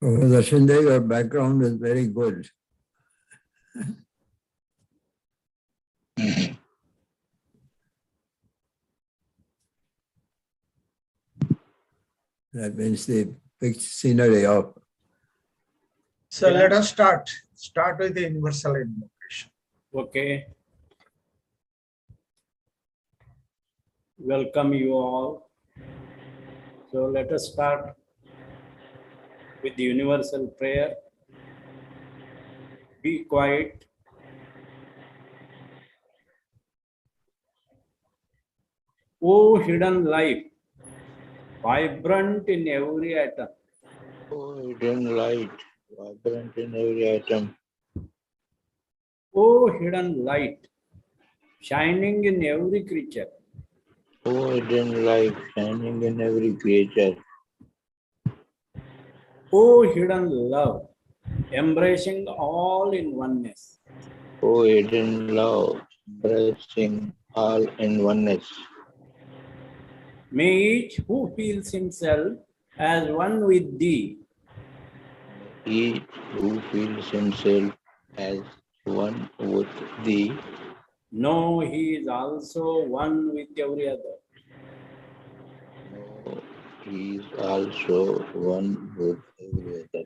Professor Sindhe, your background is very good. That means the picture scenery of. So let us start. Start with the universal invocation. Okay. Welcome you all. So let us start with the universal prayer. Be quiet. O hidden life, vibrant in every atom. O hidden light, vibrant in every atom. O hidden light, shining in every creature. O hidden light, shining in every creature. O hidden love, embracing all in oneness. O hidden love, embracing all in oneness. May each who feels himself as one with thee Each who feels himself as one with thee, know he is also one with every other. know he is also one with every other.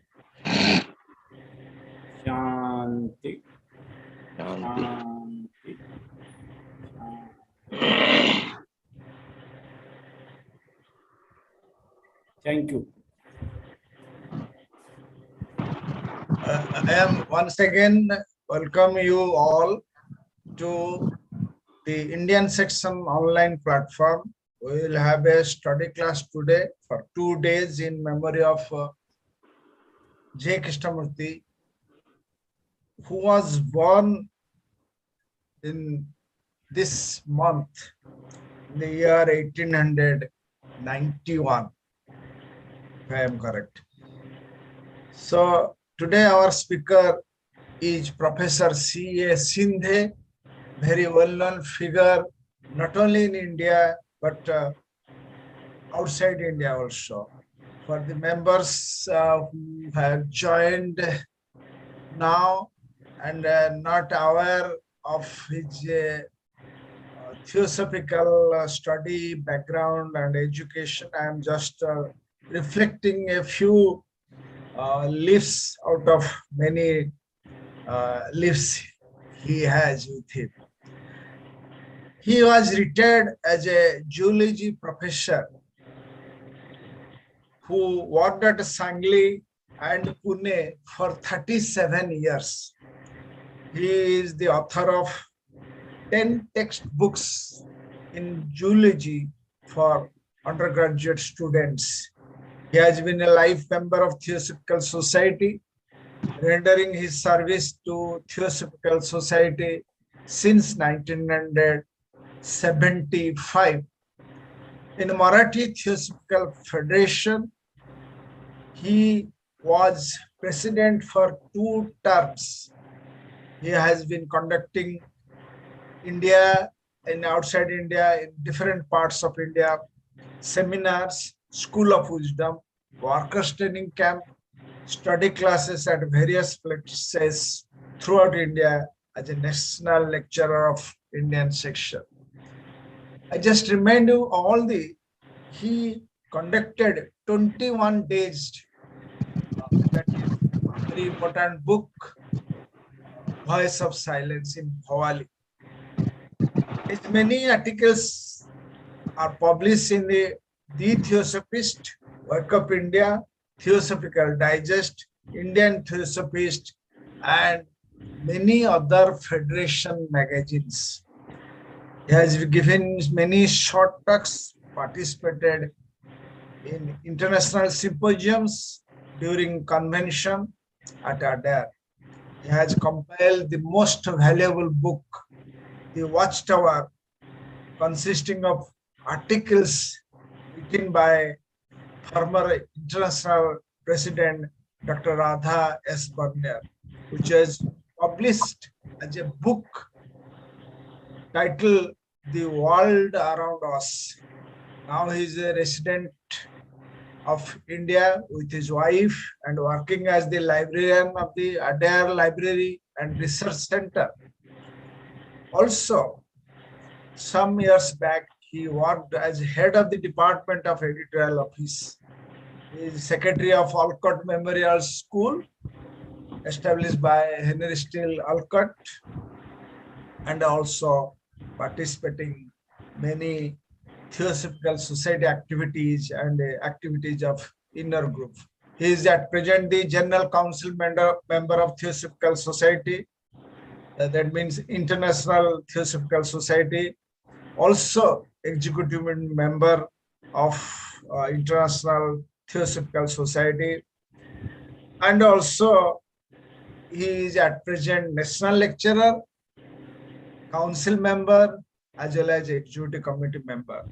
Shanti. Shanti. Shanti. Thank you. I am once again welcome you all to the Indian section online platform. We will have a study class today for 2 days in memory of J. Krishnamurti, who was born in this month, in the year 1891, if I am correct. So today our speaker is Professor C.A. Sindhe, very well-known figure, not only in India, but outside India also. For the members who have joined now and not aware of his theosophical study, background and education, I am just reflecting a few leaves out of many leaves he has with him. He was retired as a zoology professor who worked at Sangli and Pune for 37 years. He is the author of 10 textbooks in zoology for undergraduate students. He has been a life member of Theosophical Society, rendering his service to Theosophical Society since 1975. In Marathi Theosophical Federation, he was president for 2 terms. He has been conducting India and outside India, in different parts of India, seminars, School of Wisdom, workers training camp, study classes at various places throughout India as a national lecturer of Indian section. I just remind you all he conducted 21 days, that is very important book, Voice of Silence in Bhavali. His many articles are published in the Theosophist, Work of India, Theosophical Digest, Indian Theosophist, and many other federation magazines. He has given many short talks, participated in international symposiums during convention at Adyar. He has compiled the most valuable book, The Watchtower, consisting of articles written by former international president Dr. Radha S. Barner, which was published as a book titled The World Around Us. Now he is a resident of India with his wife and working as the librarian of the Adyar Library and Research Center. Also, some years back, he worked as head of the Department of Editorial Office. He is secretary of Alcott Memorial School, established by Henry Steele Alcott, and also participating many Theosophical Society activities and activities of inner group. He is at present the General Council member of Theosophical Society. That means International Theosophical Society. Also executive member of International Theosophical Society. And also he is at present national lecturer, council member, as well as executive committee member.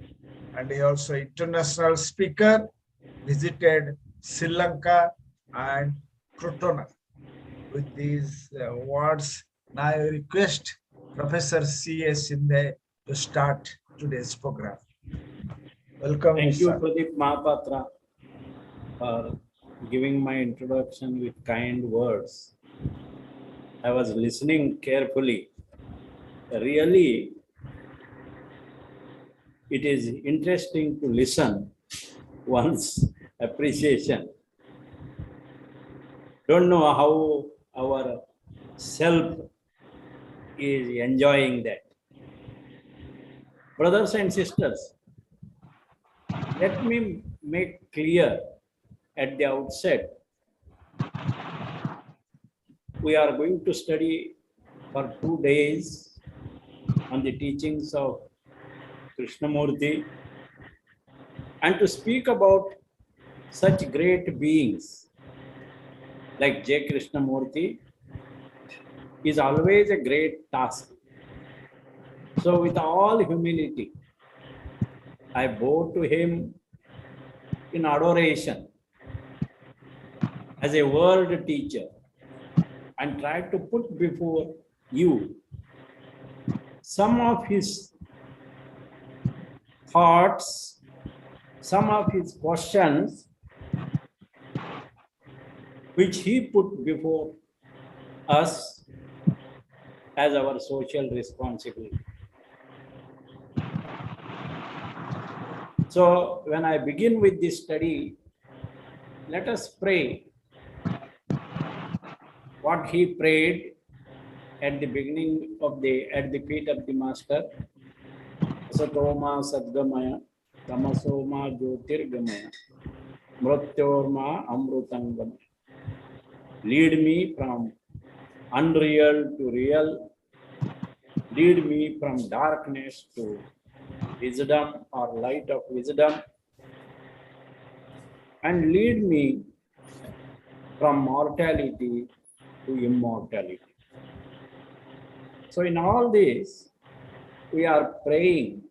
And he also international speaker, visited Sri Lanka and Crotona. With these words, now I request Professor C.A. Sindhe to start today's program. Welcome. Thank you, sir. Pradeep Mahapatra, for giving my introduction with kind words. I was listening carefully. Really, it is interesting to listen one's appreciation. Don't know how our self is enjoying that. Brothers and sisters, let me make clear at the outset, we are going to study for 2 days on the teachings of Krishnamurti and to speak about such great beings like J. Krishnamurti is always a great task. So with all humility, I bow to him in adoration as a world teacher and try to put before you some of his thoughts, some of his questions which he put before us as our social responsibility. So when I begin with this study, let us pray what he prayed at the beginning of at the feet of the Master. Satoma Sadgamaya, Tamasoma Jyotirgamaya, Mrityorma Amrutangamaya. Lead me from unreal to real. Lead me from darkness to wisdom or light of wisdom. And lead me from mortality to immortality. So in all this, we are praying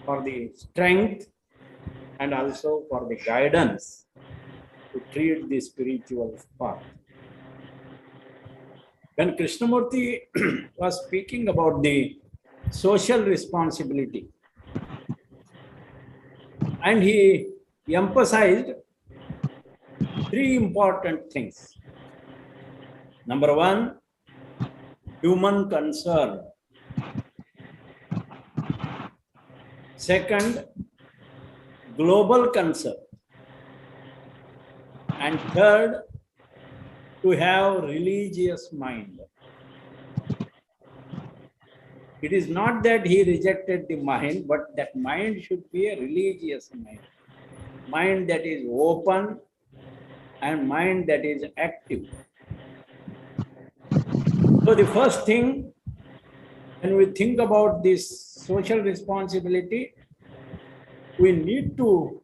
for the strength and also for the guidance to treat the spiritual path. When Krishnamurti was speaking about the social responsibility, and he emphasized 3 important things. Number 1, human concern. Second, global concern. And third, to have religious mind. It is not that he rejected the mind, but that mind should be a religious mind. Mind that is open and mind that is active. So the first thing, when we think about this social responsibility, we need to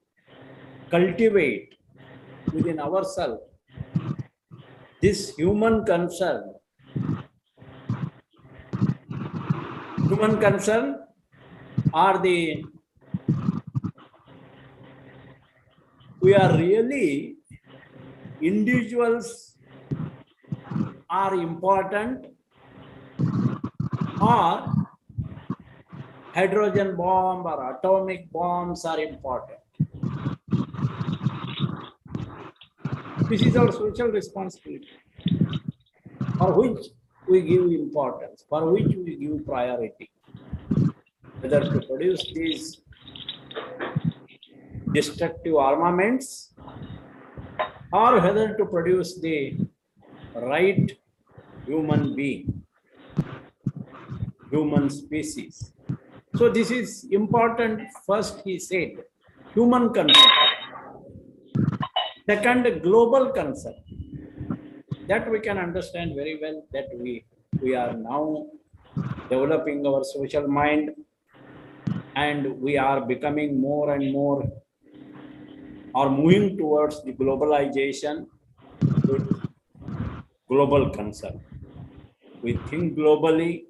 cultivate within ourselves this human concern. Human concern are we are really individuals are important, or hydrogen bomb or atomic bombs are important. This is our social responsibility, for which we give importance, for which we give priority. Whether to produce these destructive armaments or whether to produce the right human being, human species. So this is important. First, he said, human concern. Second, global concern. That we can understand very well, that we are now developing our social mind and we are becoming more and more or moving towards the globalization with global concern. We think globally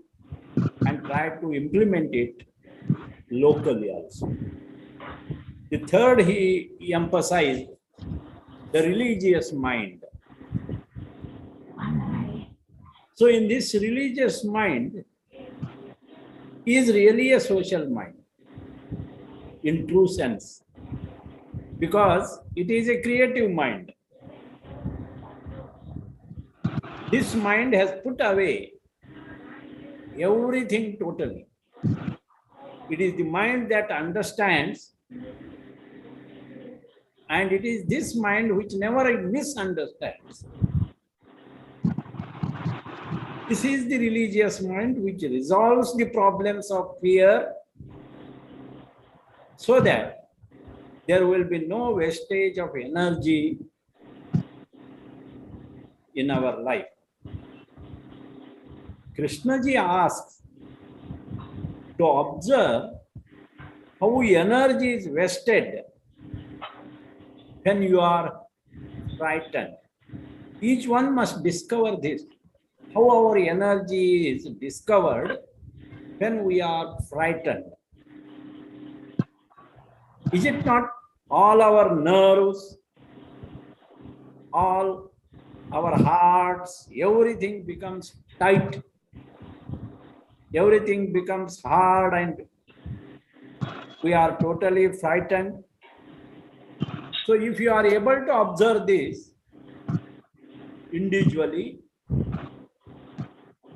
and try to implement it locally also. The third, he emphasized the religious mind. So in this religious mind is really a social mind in true sense, because it is a creative mind. This mind has put away everything totally. It is the mind that understands, and it is this mind which never misunderstands. This is the religious mind which resolves the problems of fear so that there will be no wastage of energy in our life. Krishnaji asks to observe how energy is wasted when you are frightened. Each one must discover this, how our energy is discovered when we are frightened. Is it not all our nerves, all our hearts, everything becomes tight, everything becomes hard, and we are totally frightened? So if you are able to observe this individually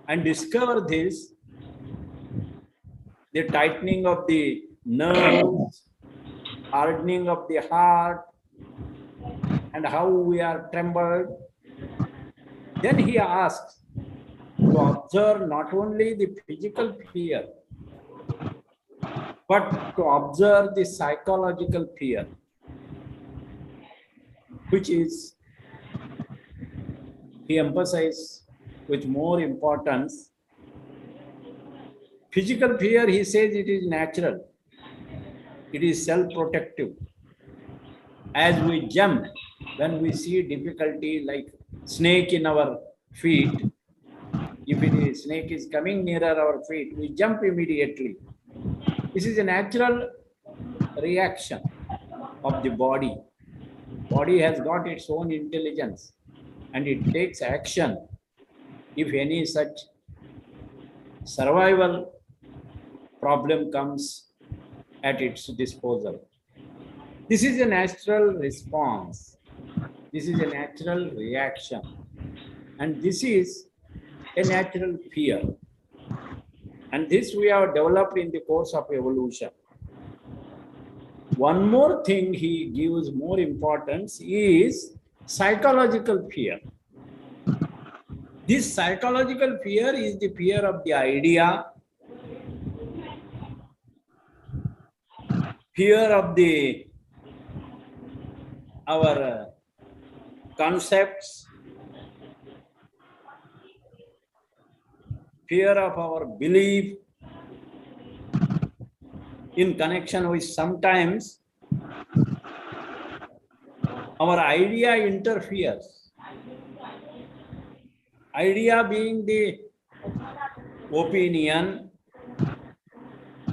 and discover this, the tightening of the nerves, hardening of the heart, and how we are trembled, then he asks to observe not only the physical fear, but to observe the psychological fear, which is, he emphasized with more importance. Physical fear, he says, it is natural. It is self-protective. As we jump, when we see difficulty like snake in our feet, if it is snake is coming nearer our feet, we jump immediately. This is a natural reaction of the body. Body has got its own intelligence and it takes action if any such survival problem comes at its disposal. This is a natural response. This is a natural reaction. And this is a natural fear. And this we have developed in the course of evolution. One more thing he gives more importance is psychological fear. This psychological fear is the fear of the idea, fear of our concepts, fear of our belief in connection with sometimes our idea interferes. Idea being the opinion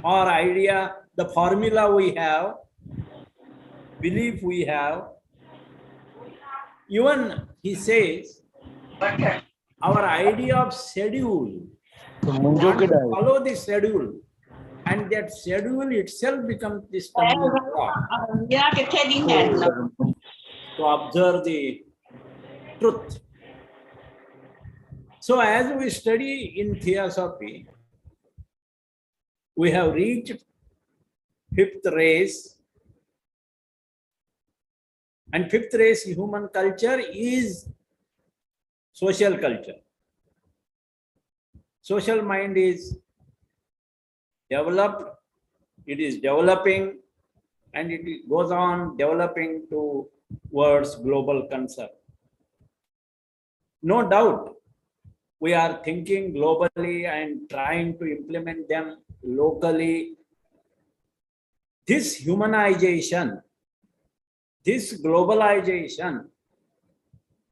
or idea, the formula we have, belief we have. Even he says our idea of schedule, follow the schedule, and that schedule itself becomes the stumbling block. To observe the truth. So as we study in Theosophy, we have reached fifth race, and fifth race human culture is social culture. Social mind is developed, it is developing, and it goes on developing towards global concern. No doubt, we are thinking globally and trying to implement them locally. This humanization, this globalization,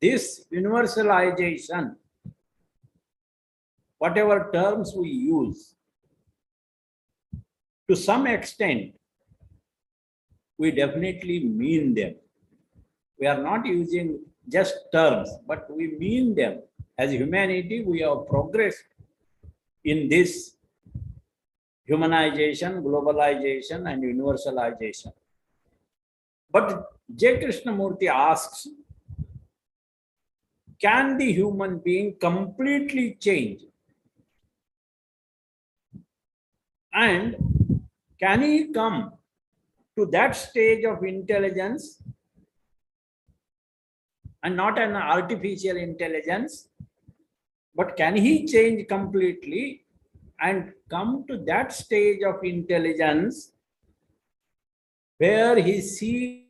this universalization, whatever terms we use, to some extent, we definitely mean them. We are not using just terms, but we mean them. As humanity, we have progressed in this humanization, globalization, and universalization. But J. Krishnamurti asks, can the human being completely change? And can he come to that stage of intelligence, and not an artificial intelligence, but can he change completely and come to that stage of intelligence where he sees?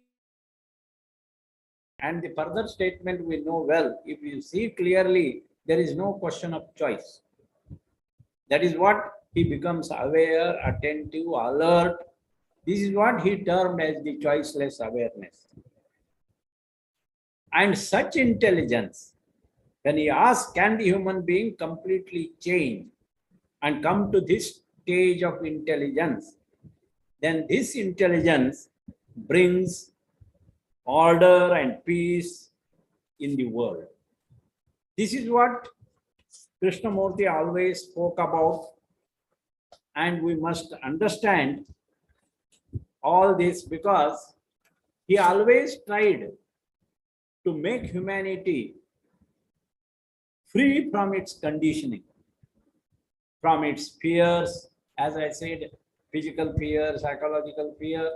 And the further statement we know well, if you see clearly, there is no question of choice. That is what he becomes aware, attentive, alert. This is what he termed as the choiceless awareness. And such intelligence, when he asks, can the human being completely change and come to this stage of intelligence, then this intelligence brings order and peace in the world. This is what Krishnamurti always spoke about, and we must understand all this because he always tried to make humanity free from its conditioning, from its fears, as I said, physical fear, psychological fear,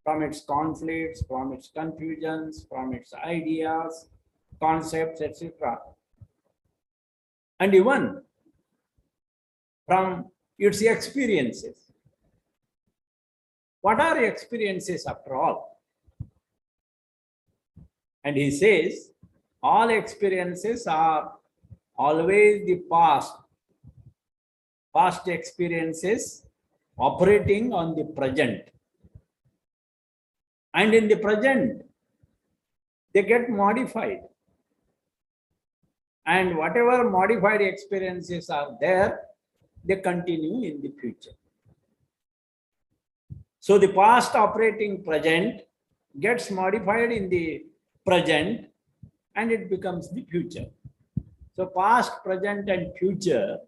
from its conflicts, from its confusions, from its ideas, concepts, etc. And even from its experiences. What are experiences after all? And he says, all experiences are always the past experiences operating on the present. And in the present, they get modified. And whatever modified experiences are there, they continue in the future. So the past operating present gets modified in the present and it becomes the future. So past, present, and future,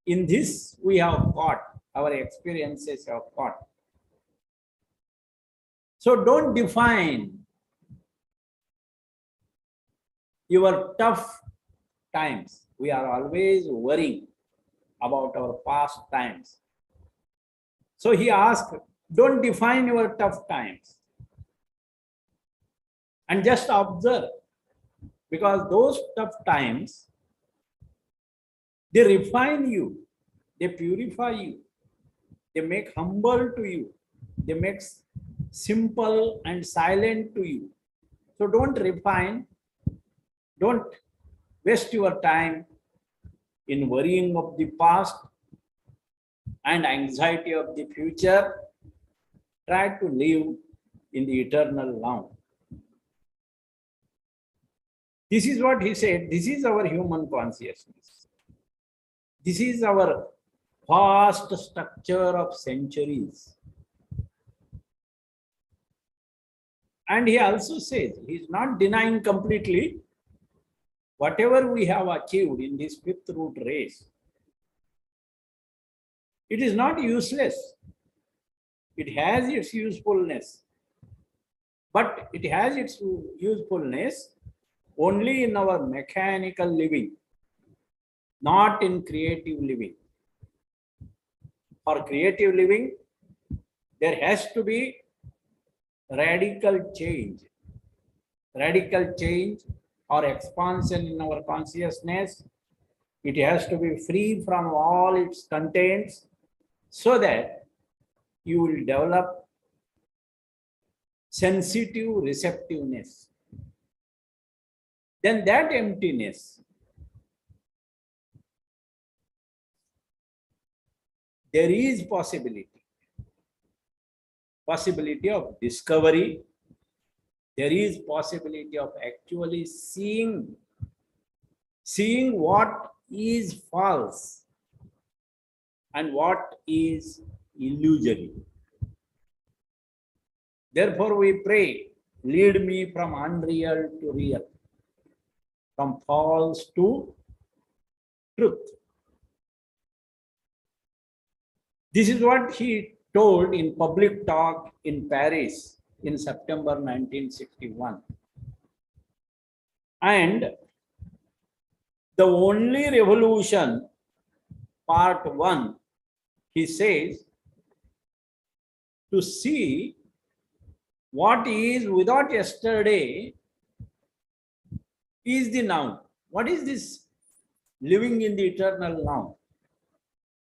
in this we have caught, our experiences have caught. So don't define your tough times. We are always worrying about our past times. So he asked, don't define your tough times. And just observe, because those tough times, they refine you, they purify you, they make humble to you, they make simple and silent to you. So don't refine, don't waste your time in worrying of the past and anxiety of the future. Try to live in the eternal now. This is what he said. This is our human consciousness. This is our vast structure of centuries. And he also says, he is not denying completely whatever we have achieved in this fifth root race. It is not useless. It has its usefulness. but it has its usefulness only in our mechanical living, not in creative living. For creative living, there has to be radical change or expansion in our consciousness. It has to be free from all its contents so that you will develop sensitive receptiveness. Then that emptiness, there is possibility of discovery. There is possibility of actually seeing what is false and what is illusory. Therefore, we pray, lead me from unreal to real, from false to truth. This is what he told in public talk in Paris in September 1961. And the only revolution, part 1, he says, to see what is without yesterday is the now. What is this living in the eternal now?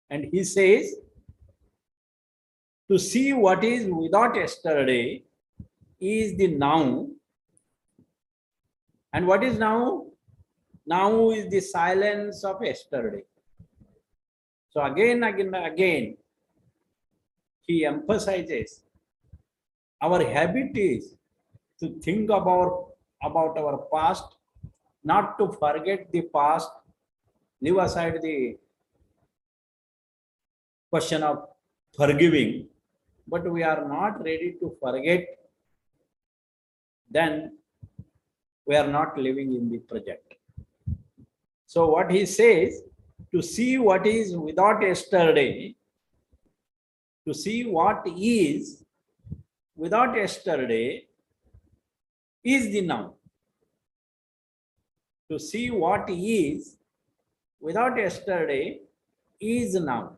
And he says, to see what is without yesterday is the now. And what is now? Now is the silence of yesterday. So again, he emphasizes our habit is to think about our past, not to forget the past, leave aside the question of forgiving, but we are not ready to forget, then we are not living in the present. So what he says, to see what is without yesterday, to see what is without yesterday is the now. To see what is without yesterday is now.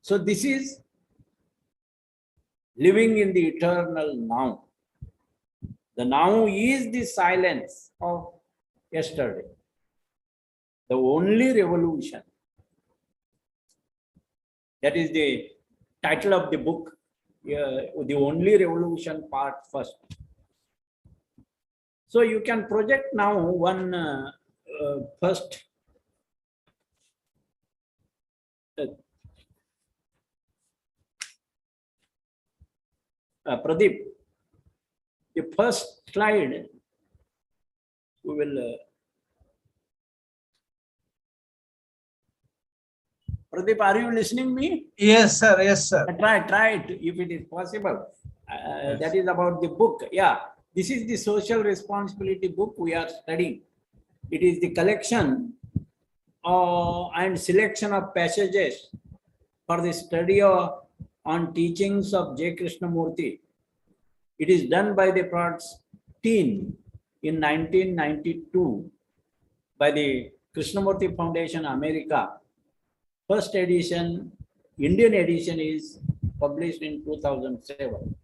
So this is living in the eternal now. The now is the silence of yesterday. The only revolution. That is the title of the book, the only revolution, part 1. So you can project now one first Pradeep, the first slide we will Pradeep, are you listening me? Yes, sir. Yes, sir. Try it if it is possible. Yes. That is about the book. Yeah, this is the social responsibility book we are studying. It is the collection and selection of passages for the study on teachings of J. Krishnamurti. It is done by the Prof. in 1992 by the Krishnamurti Foundation, America. First edition, Indian edition, is published in 2007.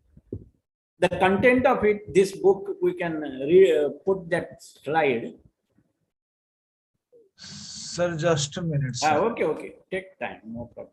The content of it, this book, we can put that slide. Sir, just a minute, sir. Okay. Take time, no problem.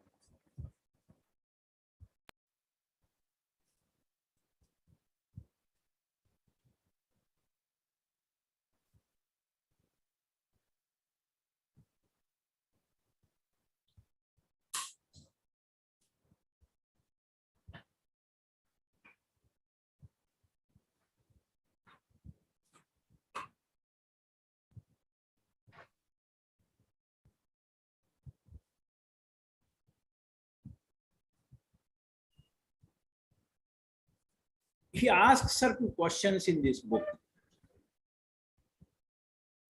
He asks certain questions in this book,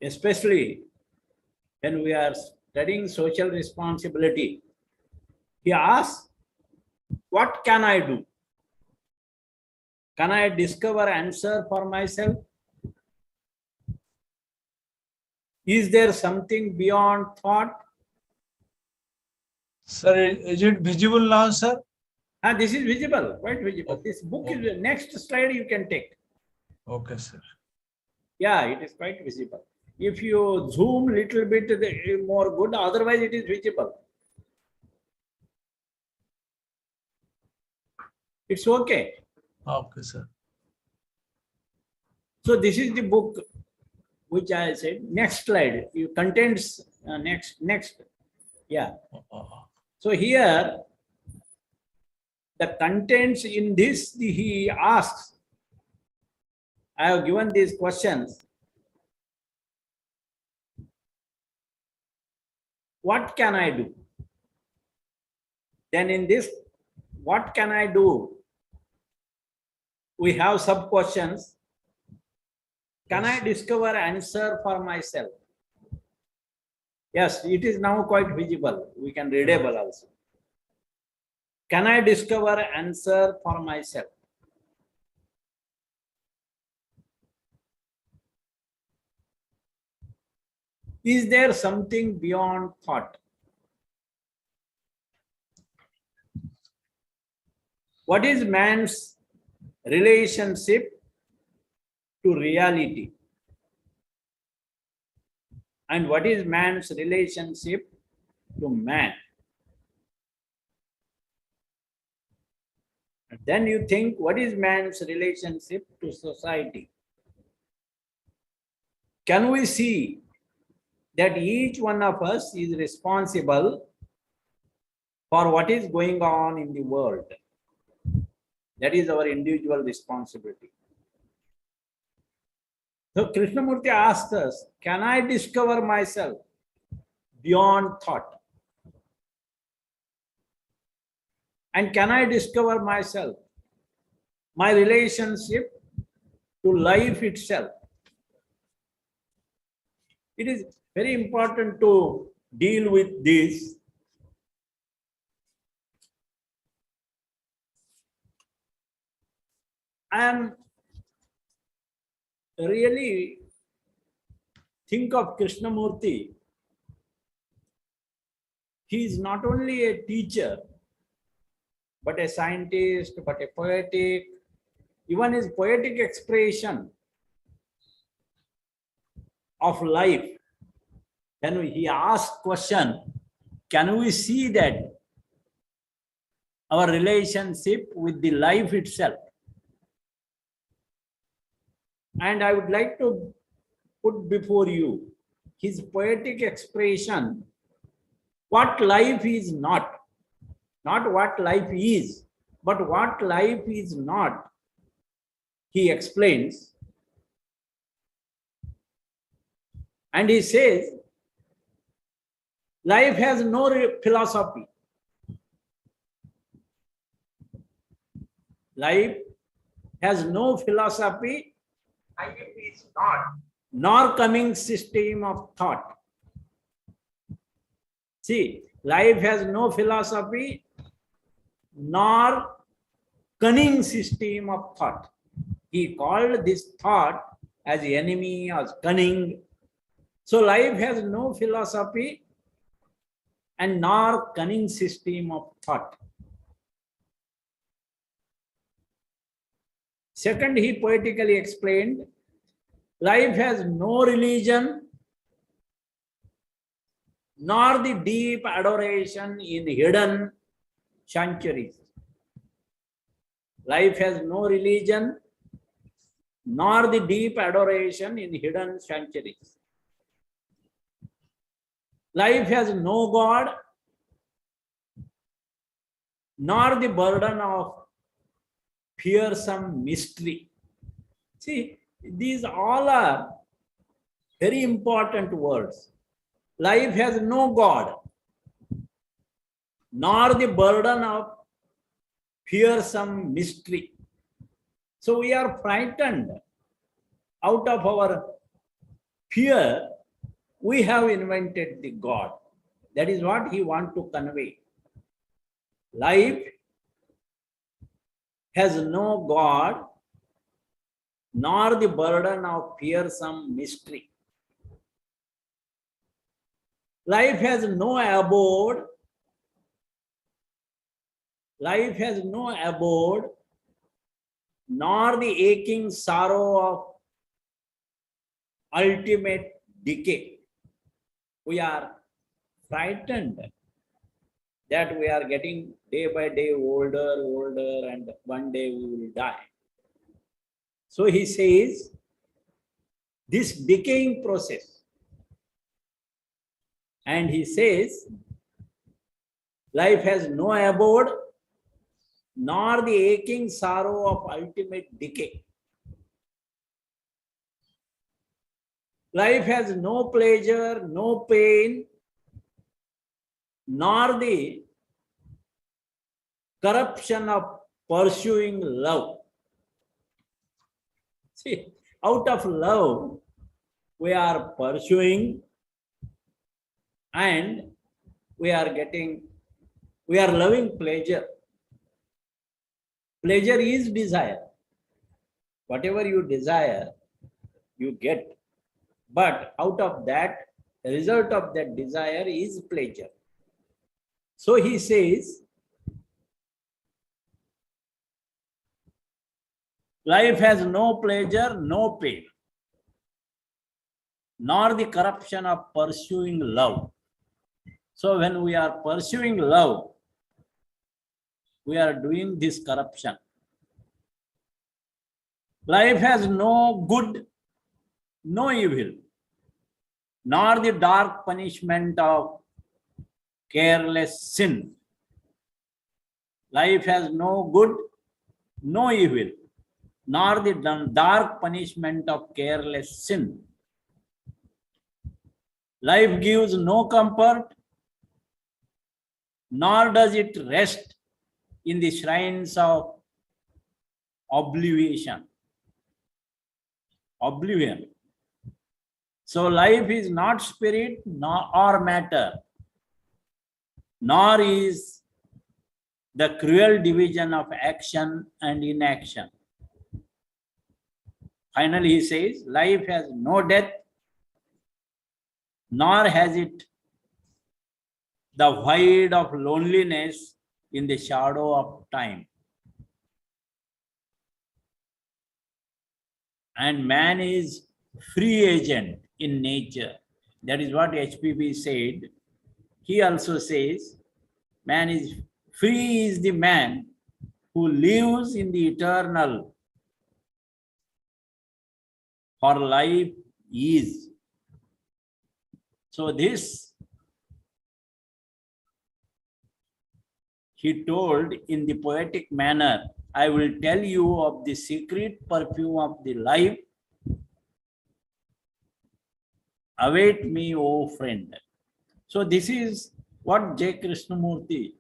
especially when we are studying social responsibility. He asks, what can I do? Can I discover answer for myself? Is there something beyond thought? Sir, is it visible now, sir? This is visible, quite visible. Oh, This book oh. is the next slide you can take. Okay, sir. Yeah, it is quite visible. If you zoom little bit more good, otherwise it is visible. It's okay. Okay, sir. So this is the book which I said. Next slide. You contents next. Yeah. So here the contents in this he asks. I have given these questions. What can I do? Then in this, what can I do? We have sub questions. Can I discover answer for myself? Yes, it is now quite visible. We can readable also. Can I discover answer for myself? Is there something beyond thought? What is man's relationship to reality? And what is man's relationship to man? And then you think, what is man's relationship to society? Can we see that each one of us is responsible for what is going on in the world? That is our individual responsibility. So Krishnamurti asked us, can I discover myself beyond thought? And can I discover myself, my relationship to life itself? It is very important to deal with this. I am really think of Krishnamurti. He is not only a teacher, but a scientist, but a poetic, even his poetic expression of life. When he asked question, can we see that our relationship with the life itself? And I would like to put before you his poetic expression, what life is not what life is, but what life is not. He explains, and he says, life has no philosophy. Life has no philosophy. Life is not, nor coming system of thought. See, life has no philosophy, nor cunning system of thought. He called this thought as enemy, as cunning. So life has no philosophy and nor cunning system of thought. Second, he poetically explained, life has no religion, nor the deep adoration in hidden sanctuaries. Life has no religion, nor the deep adoration in hidden sanctuaries. Life has no God, nor the burden of fearsome mystery. See, these all are very important words. Life has no God, nor the burden of fearsome mystery. So we are frightened. Out of our fear, we have invented the God. That is what he wants to convey. Life has no God, nor the burden of fearsome mystery. Life has no abode. Life has no abode, nor the aching sorrow of ultimate decay. We are frightened that we are getting day by day older, and one day we will die. So he says, this decaying process, and he says, life has no abode, nor the aching sorrow of ultimate decay. Life has no pleasure, no pain, nor the corruption of pursuing love. See, out of love, we are pursuing and we are loving pleasure. Pleasure is desire. Whatever you desire, you get. But out of that, the result of that desire is pleasure. So he says, life has no pleasure, no pain, nor the corruption of pursuing love. So when we are pursuing love, we are doing this corruption. Life has no good, no evil, nor the dark punishment of careless sin. Life has no good, no evil, nor the dark punishment of careless sin. Life gives no comfort, nor does it rest in the shrines of oblivion. So life is not spirit or matter, nor is the cruel division of action and inaction. Finally, he says, life has no death, nor has it the void of loneliness in the shadow of time. And man is free agent in nature. That is what HPB said. He also says, man is free is the man who lives in the eternal, for life is. So this he told in the poetic manner, I will tell you of the secret perfume of the life. Await me, O friend. So this is what J. Krishnamurti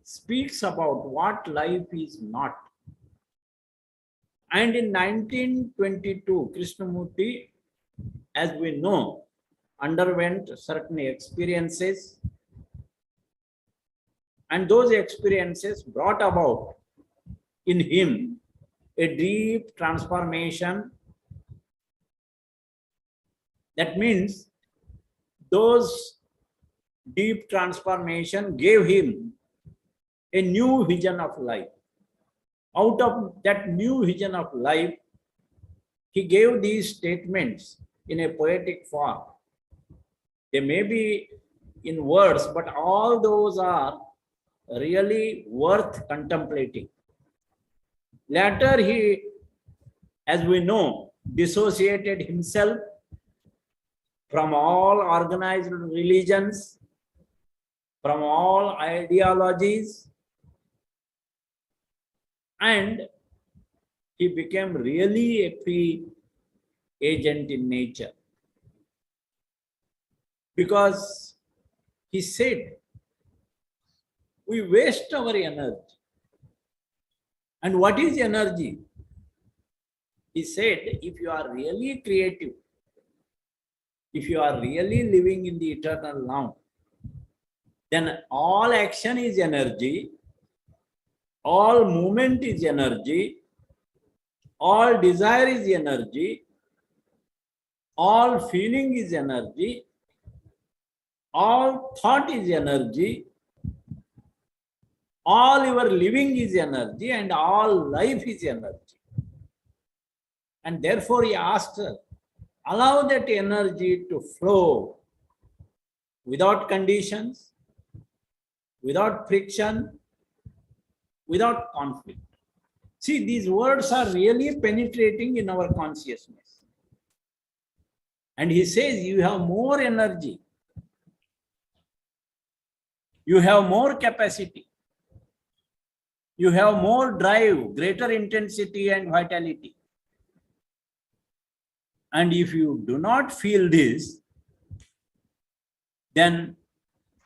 speaks about what life is not. And in 1922, Krishnamurti, as we know, underwent certain experiences, and those experiences brought about in him a deep transformation. That means those deep transformation gave him a new vision of life. Out of that new vision of life, he gave these statements in a poetic form. They may be in words, but all those are really worth contemplating. Later, he, as we know, dissociated himself from all organized religions, from all ideologies, and he became really a free agent in nature. Because he said, we waste our energy. And what is energy? He said, if you are really creative, if you are really living in the eternal now, then all action is energy, all movement is energy, all desire is energy, all feeling is energy, all thought is energy, all your living is energy, and all life is energy. And therefore he asked her, allow that energy to flow without conditions, without friction, without conflict. See, these words are really penetrating in our consciousness. And he says, you have more energy. You have more capacity. You have more drive, greater intensity and vitality. And if you do not feel this, then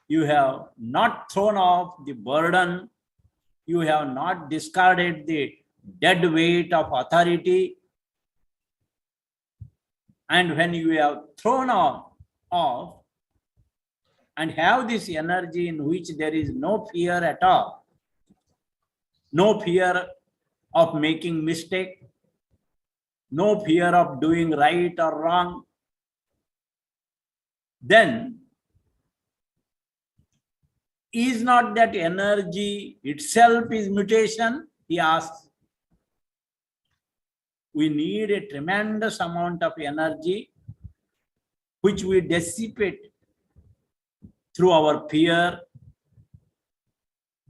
you have not thrown off the burden, you have not discarded the dead weight of authority. And when you have thrown off and have this energy in which there is no fear at all, no fear of making mistake, no fear of doing right or wrong, then is not that energy itself is mutation? He asks. We need a tremendous amount of energy which we dissipate through our fear.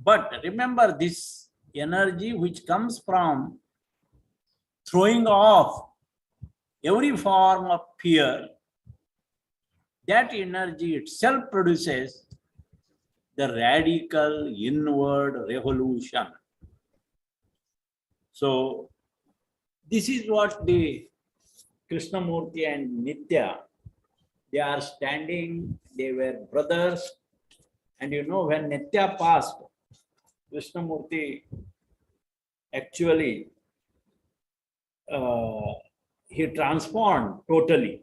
But remember, this energy which comes from throwing off every form of fear, that energy itself produces the radical inward revolution. So this is what the Krishnamurti and Nitya, they are standing, they were brothers. And you know, when Nitya passed, Krishnamurti actually, he transformed totally.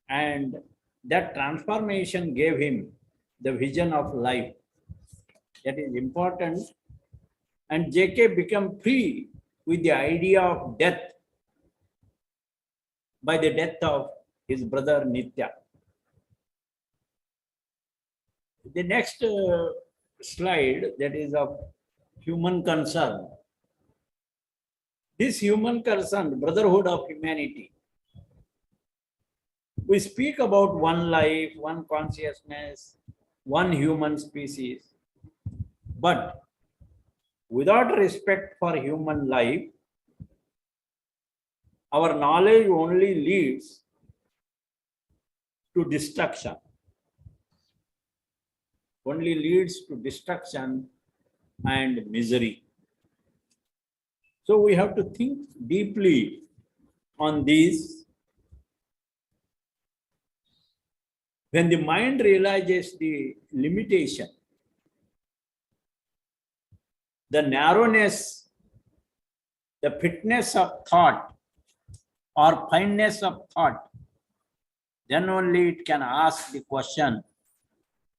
And that transformation gave him the vision of life. That is important. And JK became free with the idea of death by the death of his brother Nitya. The next slide, that is of human concern. This human concern, brotherhood of humanity. We speak about one life, one consciousness, one human species, but without respect for human life, our knowledge only leads to destruction. Only leads to destruction and misery. So we have to think deeply on this. When the mind realizes the limitation, the narrowness, the fitness of thought or fineness of thought, then only it can ask the question,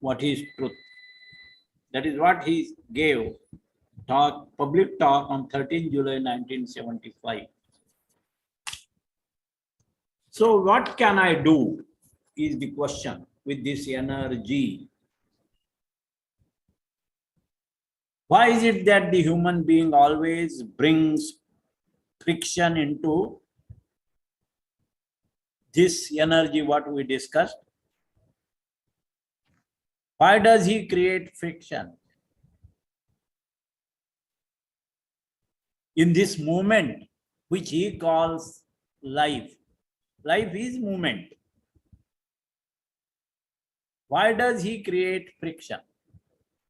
what is truth? That is what he gave public talk on 13 July 1975. So what can I do is the question with this energy. Why is it that the human being always brings friction into this energy, what we discussed? Why does he create friction? In this movement, which he calls life. Life is movement. Why does he create friction?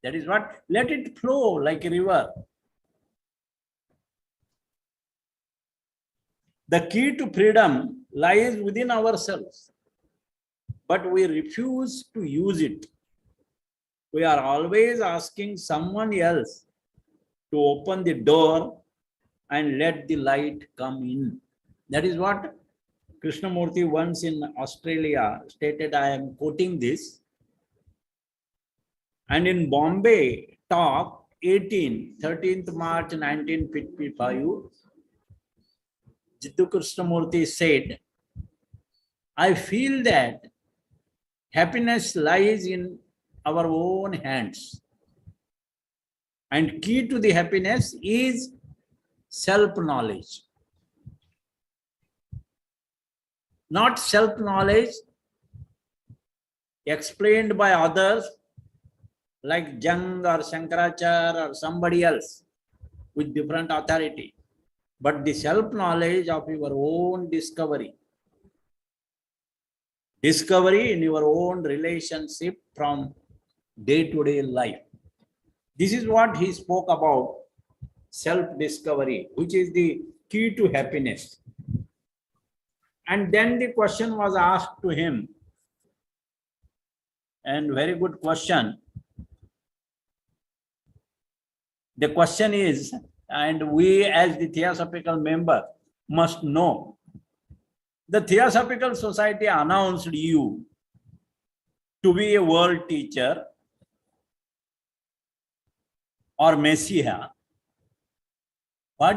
That is what, let it flow like a river. The key to freedom lies within ourselves, but we refuse to use it. We are always asking someone else to open the door and let the light come in. That is what Krishnamurti once in Australia stated. I am quoting this. And in Bombay talk 13th March 1955, Jiddu Krishnamurti said, I feel that happiness lies in our own hands. And key to the happiness is self-knowledge. Not self-knowledge explained by others like Jung or Shankaracharya or somebody else with different authority, but the self-knowledge of your own discovery. Discovery in your own relationship from day-to-day life. This is what he spoke about, self-discovery, which is the key to happiness. And then the question was asked to him, and very good question. The question is, and we as the Theosophical member must know, the Theosophical Society announced you to be a world teacher or Messiah. Why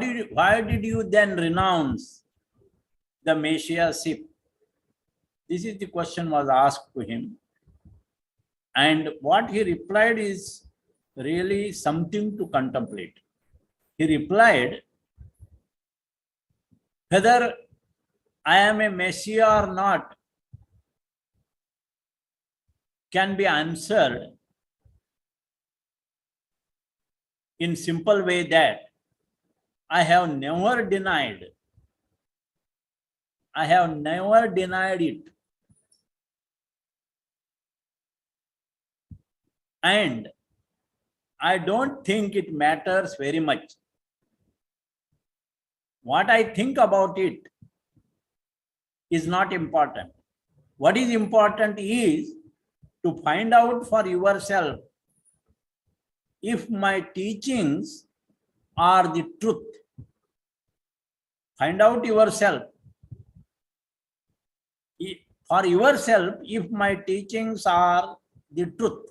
did you then renounce the Messiahship? This is the question was asked to him. And what he replied is really something to contemplate. He replied, whether I am a Messiah or not can be answered in simple way that I have never denied. I have never denied it. And I don't think it matters very much. What I think about it is not important. What is important is to find out for yourself if my teachings are the truth. Find out yourself. For yourself, if my teachings are the truth.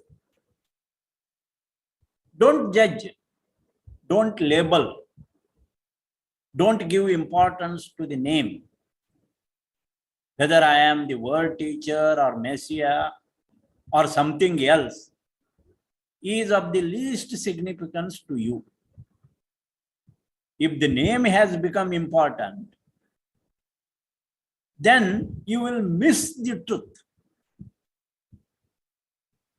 Don't judge, don't label, don't give importance to the name. Whether I am the world teacher or Messiah or something else is of the least significance to you. If the name has become important, then you will miss the truth.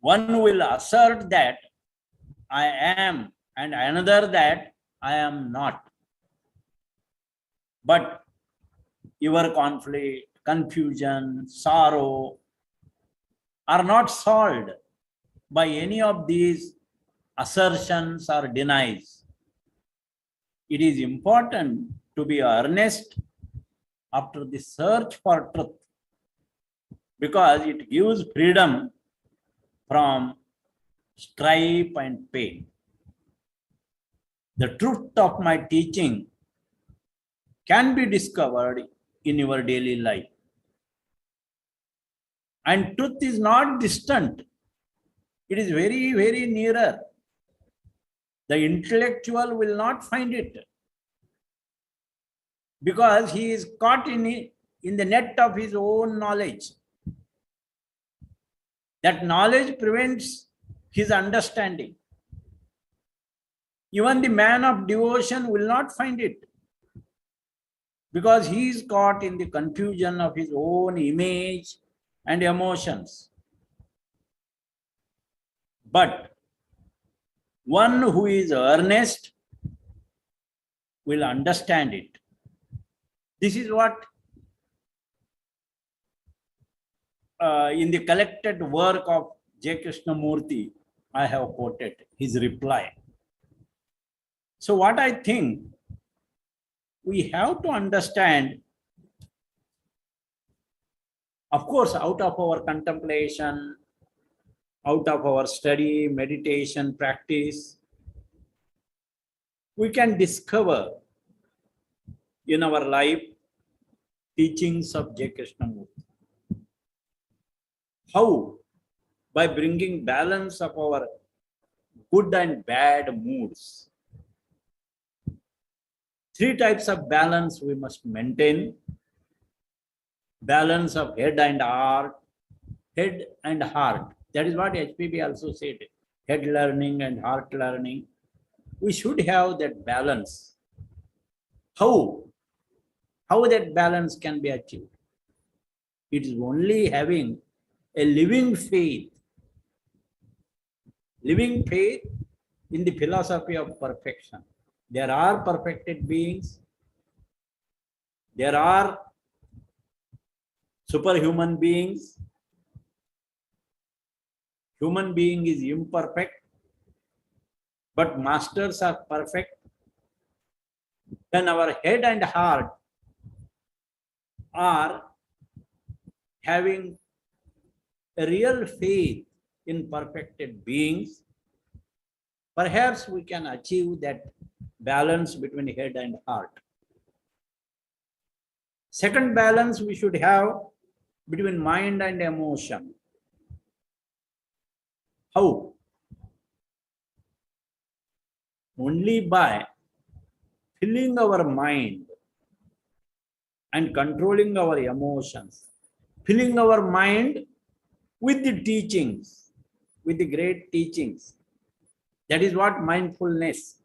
One will assert that I am, and another that I am not. But your conflict, confusion, sorrow are not solved by any of these assertions or denies. It is important to be earnest after the search for truth because it gives freedom from strife and pain. The truth of my teaching can be discovered in your daily life. And truth is not distant. It is very, very nearer. The intellectual will not find it because he is caught in the net of his own knowledge. That knowledge prevents his understanding. Even the man of devotion will not find it because he is caught in the confusion of his own image and emotions. But one who is earnest will understand it. This is what in the collected work of J. Krishnamurti I have quoted his reply. So what I think we have to understand, of course, out of our contemplation, out of our study, meditation, practice, we can discover in our life teachings of J. Krishnamurti. How? By bringing balance of our good and bad moods. Three types of balance we must maintain. Balance of head and heart. Head and heart. That is what HPB also said. Head learning and heart learning. We should have that balance. How? How that balance can be achieved? It is only having a living faith. Living faith in the philosophy of perfection. There are perfected beings. There are superhuman beings. Human being is imperfect, but masters are perfect. Then our head and heart are having a real faith in perfected beings. Perhaps we can achieve that balance between head and heart. Second balance we should have between mind and emotion. How? Only by filling our mind and controlling our emotions. Filling our mind with the teachings, with the great teachings. That is what mindfulness,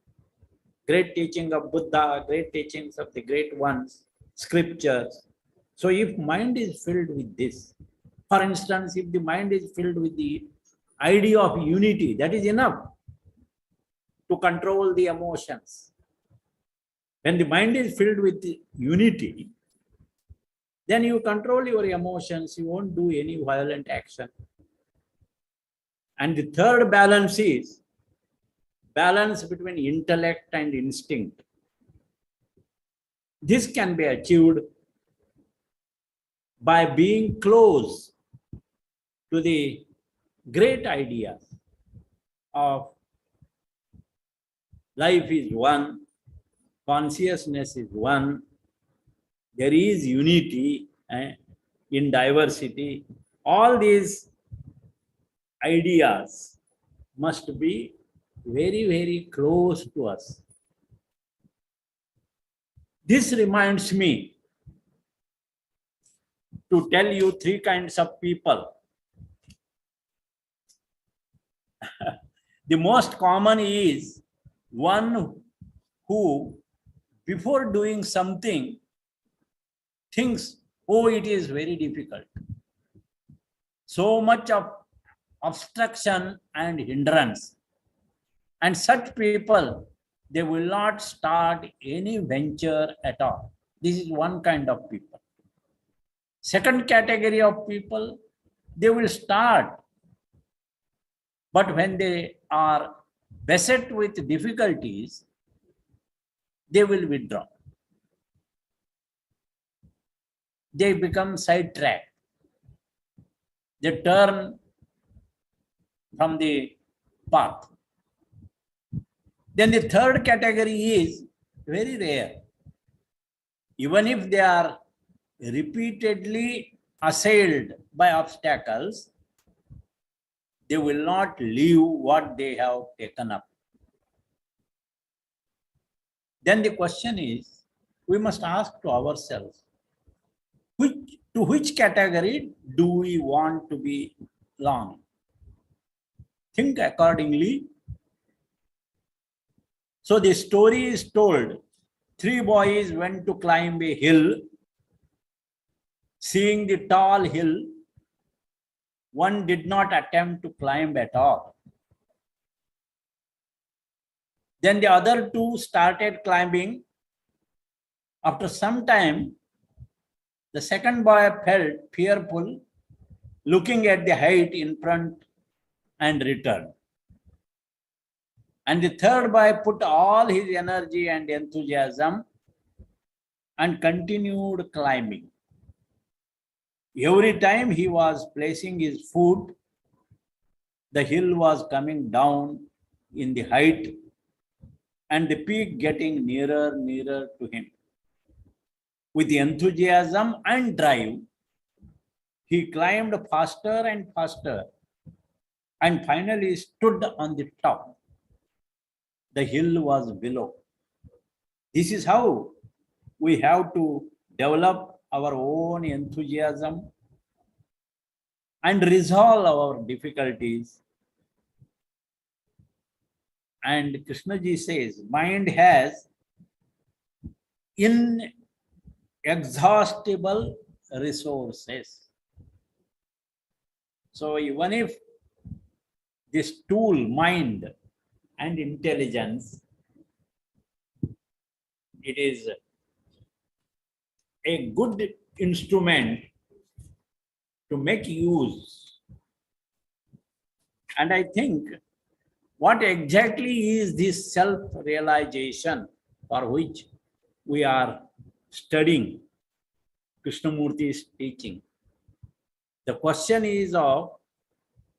great teaching of Buddha, great teachings of the great ones, scriptures. So if mind is filled with this, for instance, if the mind is filled with the idea of unity, that is enough to control the emotions. When the mind is filled with unity, then you control your emotions, you won't do any violent action. And the third balance is balance between intellect and instinct. This can be achieved by being close to the great ideas of life is one, consciousness is one, there is unity in diversity. All these ideas must be very, very close to us. This reminds me to tell you three kinds of people. The most common is one who, before doing something, thinks, oh, it is very difficult. So much of obstruction and hindrance. And such people, they will not start any venture at all. This is one kind of people. Second category of people, they will start, but when they are beset with difficulties, they will withdraw. They become sidetracked. They turn from the path. Then the third category is very rare. Even if they are repeatedly assailed by obstacles, they will not leave what they have taken up. Then the question is, we must ask to ourselves, to which category do we want to belong? Think accordingly. So the story is told, three boys went to climb a hill. Seeing the tall hill, one did not attempt to climb at all. Then the other two started climbing. After some time, the second boy felt fearful, looking at the height in front, and returned. And the third boy put all his energy and enthusiasm and continued climbing. Every time he was placing his foot, the hill was coming down in the height and the peak getting nearer to him. With enthusiasm and drive, he climbed faster and faster and finally stood on the top. The hill was below. This is how we have to develop our own enthusiasm and resolve our difficulties. And Krishnaji says, mind has inexhaustible resources. So even if this tool, mind and intelligence, it is a good instrument to make use. And I think what exactly is this self-realization for which we are studying Krishnamurti's teaching? The question is of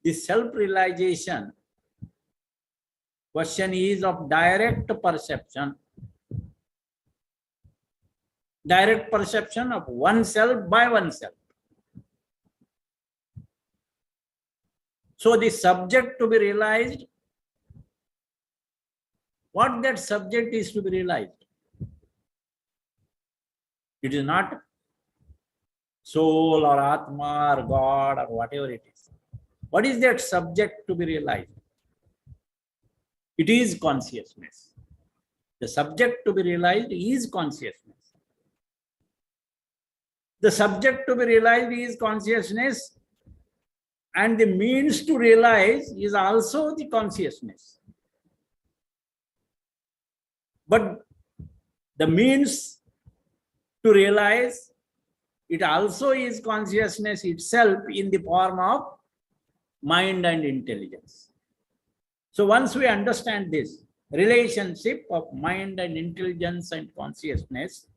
the self-realization. Question is of direct perception of oneself by oneself. So the subject to be realized, what that subject is to be realized? It is not soul or Atma or God or whatever it is. What is that subject to be realized? It is consciousness. The subject to be realized is consciousness. The subject to be realized is consciousness, and the means to realize is also the consciousness. But the means to realize, it also is consciousness itself in the form of mind and intelligence. So once we understand this relationship of mind and intelligence and consciousness,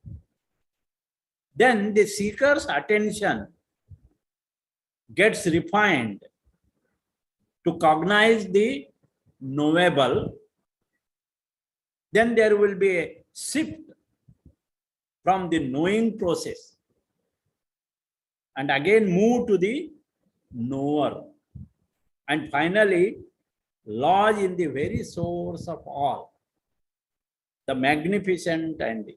then the seeker's attention gets refined to cognize the knowable. Then there will be a shift from the knowing process and again move to the knower, and finally lodge in the very source of all, the magnificent and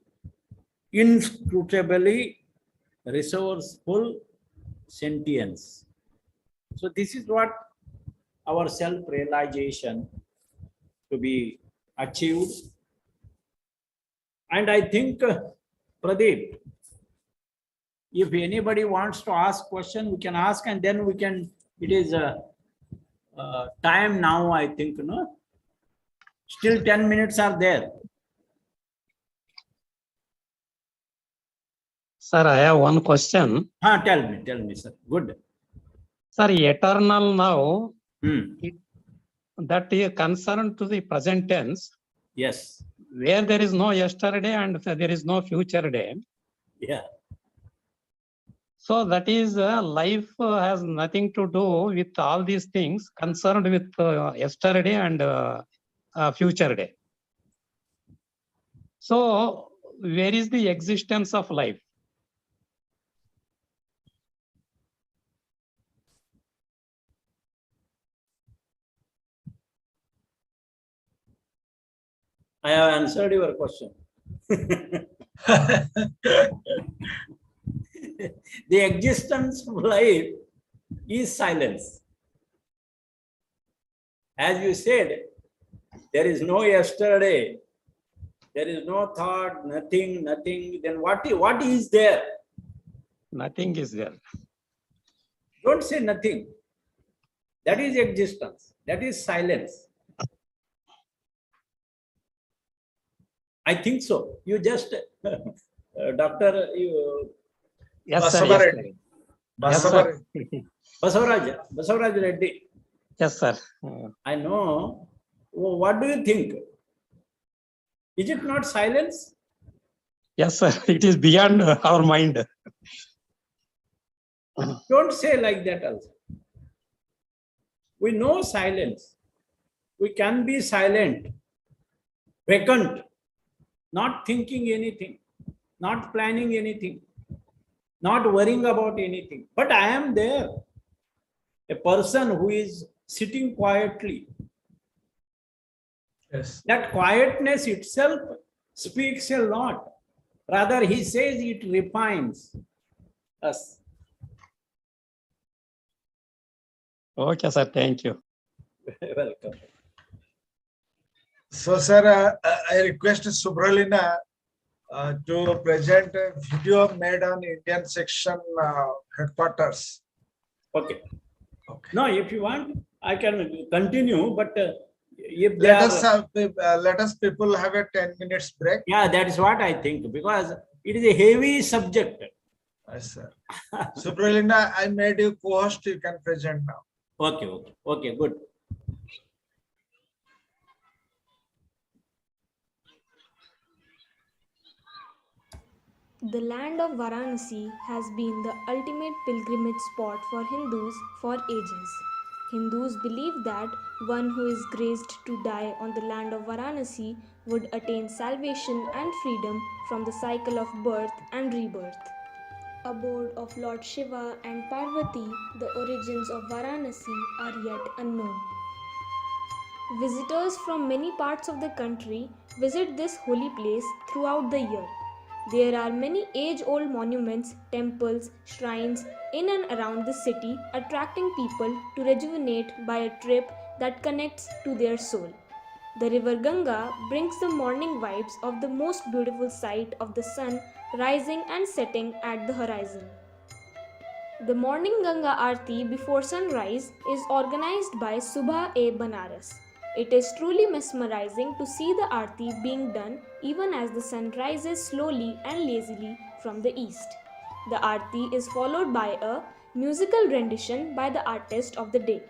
inscrutably resourceful sentience. So this is what our self-realization to be achieved. And I think, Pradeep, if anybody wants to ask question, we can ask, and then we can, it is time now, I think, no? Still 10 minutes are there. Sir, I have one question. Tell me, sir. Good. Sir, eternal now, Hmm. that is concerned to the present tense, Yes. where there is no yesterday and there is no future day. Yeah. So that is life has nothing to do with all these things concerned with yesterday and future day. So where is the existence of life? I have answered your question. The existence of life is silence. As you said, there is no yesterday, there is no thought, nothing. Then what is there? Nothing is there. Don't say nothing. That is existence. That is silence. I think so. You just, Doctor, Yes, sir. Yes, sir. Yes, sir. Basavaraj Reddy. Yes, sir. I know. What do you think? Is it not silence? Yes, sir. It is beyond our mind. Don't say like that also. We know silence. We can be silent, vacant, not thinking anything, not planning anything, not worrying about anything. But I am there. A person who is sitting quietly. Yes. That quietness itself speaks a lot. Rather, he says it refines us. Okay, sir. Thank you. Welcome. So, sir, I request Subralina to present a video made on Indian section headquarters. Okay. Okay. No, if you want, I can continue, but if they Let us people have a 10 minutes break. yeah, that is what I think, because it is a heavy subject. Yes, sir. Subralina, I made you co-host. You can present now. Okay, good. The land of Varanasi has been the ultimate pilgrimage spot for Hindus for ages. Hindus believe that one who is graced to die on the land of Varanasi would attain salvation and freedom from the cycle of birth and rebirth. Abode of Lord Shiva and Parvati, the origins of Varanasi are yet unknown. Visitors from many parts of the country visit this holy place throughout the year. There are many age-old monuments, temples, shrines in and around the city, attracting people to rejuvenate by a trip that connects to their soul. The river Ganga brings the morning vibes of the most beautiful sight of the sun rising and setting at the horizon. The morning Ganga Aarti before sunrise is organized by Subha A. Banaras. It is truly mesmerizing to see the Aarti being done even as the sun rises slowly and lazily from the east. The Aarti is followed by a musical rendition by the artist of the day.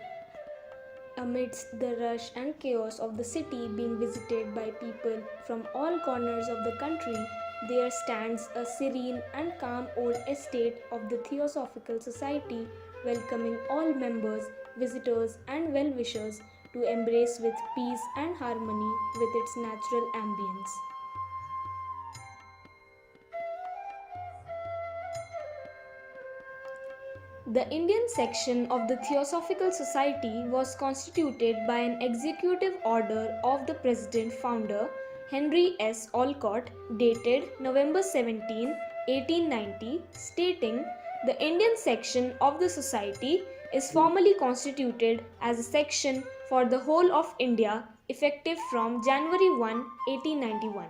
Amidst the rush and chaos of the city being visited by people from all corners of the country, there stands a serene and calm old estate of the Theosophical Society, welcoming all members, visitors, and well-wishers to embrace with peace and harmony with its natural ambience. The Indian section of the Theosophical Society was constituted by an executive order of the President Founder Henry S. Olcott dated November 17, 1890, stating, "The Indian section of the Society is formally constituted as a section for the whole of India effective from January 1, 1891.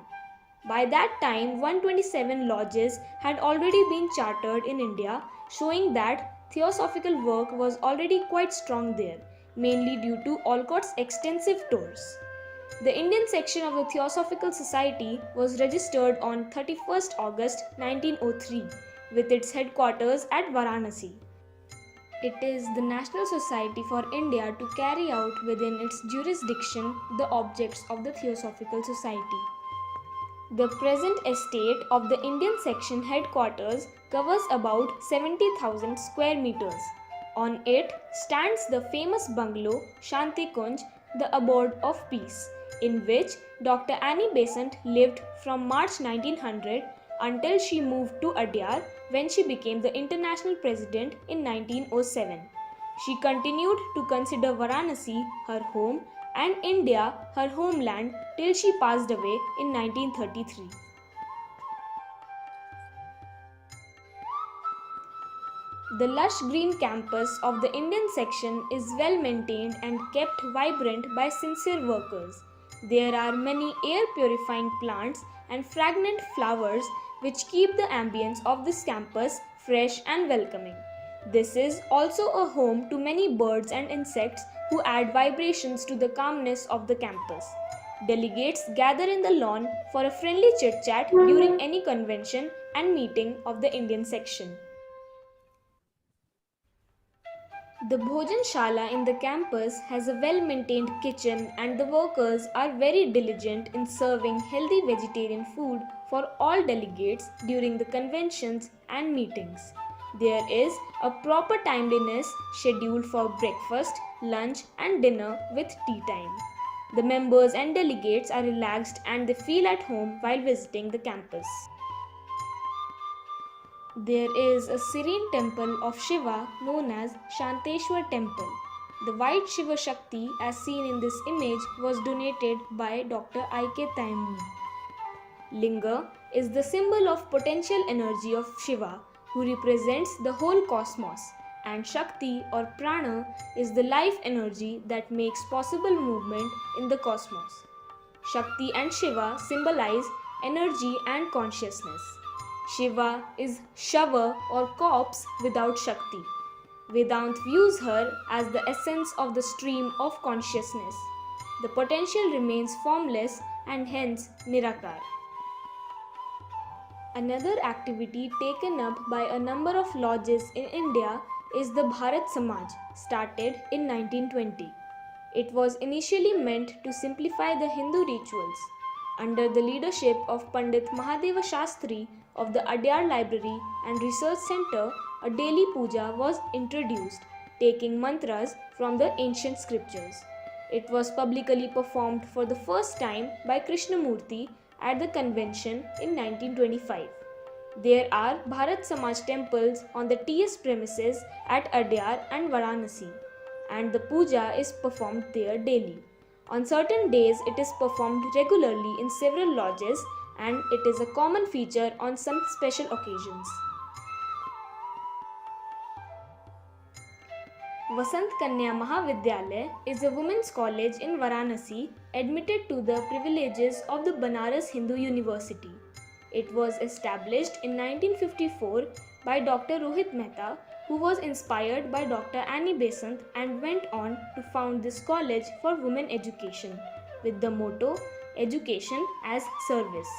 By that time, 127 lodges had already been chartered in India, showing that theosophical work was already quite strong there, mainly due to Olcott's extensive tours. The Indian section of the Theosophical Society was registered on 31st August 1903 with its headquarters at Varanasi. It is the National Society for India to carry out within its jurisdiction the objects of the Theosophical Society. The present estate of the Indian section headquarters covers about 70,000 square meters. On it stands the famous bungalow Shanti Kunj, the abode of peace, in which Dr. Annie Besant lived from March 1900 until she moved to Adyar when she became the international president in 1907. She continued to consider Varanasi her home and India her homeland till she passed away in 1933. The lush green campus of the Indian section is well maintained and kept vibrant by sincere workers. There are many air purifying plants and fragrant flowers which keep the ambience of this campus fresh and welcoming. This is also a home to many birds and insects who add vibrations to the calmness of the campus. Delegates gather in the lawn for a friendly chit-chat during any convention and meeting of the Indian section. The Bhojan Shala in the campus has a well-maintained kitchen and the workers are very diligent in serving healthy vegetarian food for all delegates during the conventions and meetings. There is a proper timeliness scheduled for breakfast, lunch and dinner with tea time. The members and delegates are relaxed and they feel at home while visiting the campus. There is a serene temple of Shiva known as Shanteshwar Temple. The white Shiva Shakti as seen in this image was donated by Dr. I.K. Taimuni. Linga is the symbol of potential energy of Shiva, who represents the whole cosmos, and Shakti or Prana is the life energy that makes possible movement in the cosmos. Shakti and Shiva symbolize energy and consciousness. Shiva is Shava or corpse without Shakti. Vedanta views her as the essence of the stream of consciousness. The potential remains formless and hence Nirakar. Another activity taken up by a number of lodges in India is the Bharat Samaj, started in 1920. It was initially meant to simplify the Hindu rituals. Under the leadership of Pandit Mahadeva Shastri of the Adyar Library and Research Center, a daily puja was introduced, taking mantras from the ancient scriptures. It was publicly performed for the first time by Krishnamurti at the convention in 1925. There are Bharat Samaj temples on the TS premises at Adyar and Varanasi, and the puja is performed there daily. On certain days, it is performed regularly in several lodges, and it is a common feature on some special occasions. Vasant Kanya Mahavidyalaya is a women's college in Varanasi admitted to the privileges of the Banaras Hindu University. It was established in 1954 by Dr. Rohit Mehta, who was inspired by Dr. Annie Besant and went on to found this college for women education with the motto Education as Service.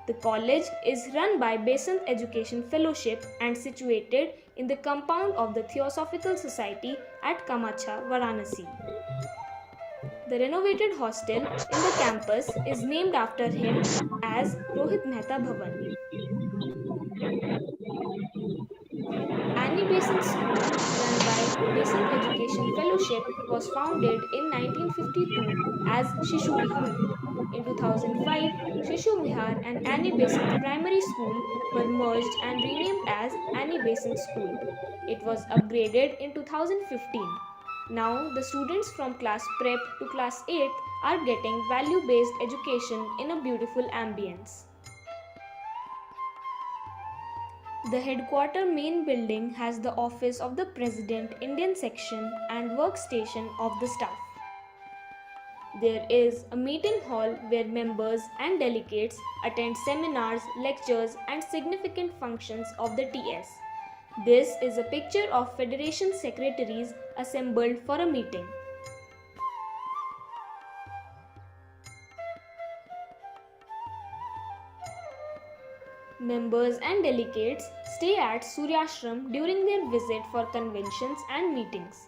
The college is run by Besant Education Fellowship and situated in the compound of the Theosophical Society at Kamacha, Varanasi. The renovated hostel in the campus is named after him as Rohit Mehta Bhavan. Annie Besant School, run by Besant Education Fellowship, was founded in 1952 as Shishu Vihar. In 2005, Shishu Vihar and Annie Besant Primary School were merged and renamed as Annie Besant School. It was upgraded in 2015. Now, the students from class prep to class 8 are getting value-based education in a beautiful ambience. The headquarter main building has the office of the President, Indian section and workstation of the staff. There is a meeting hall where members and delegates attend seminars, lectures and significant functions of the TS. This is a picture of Federation secretaries assembled for a meeting. Members and delegates stay at Suryashram during their visit for conventions and meetings.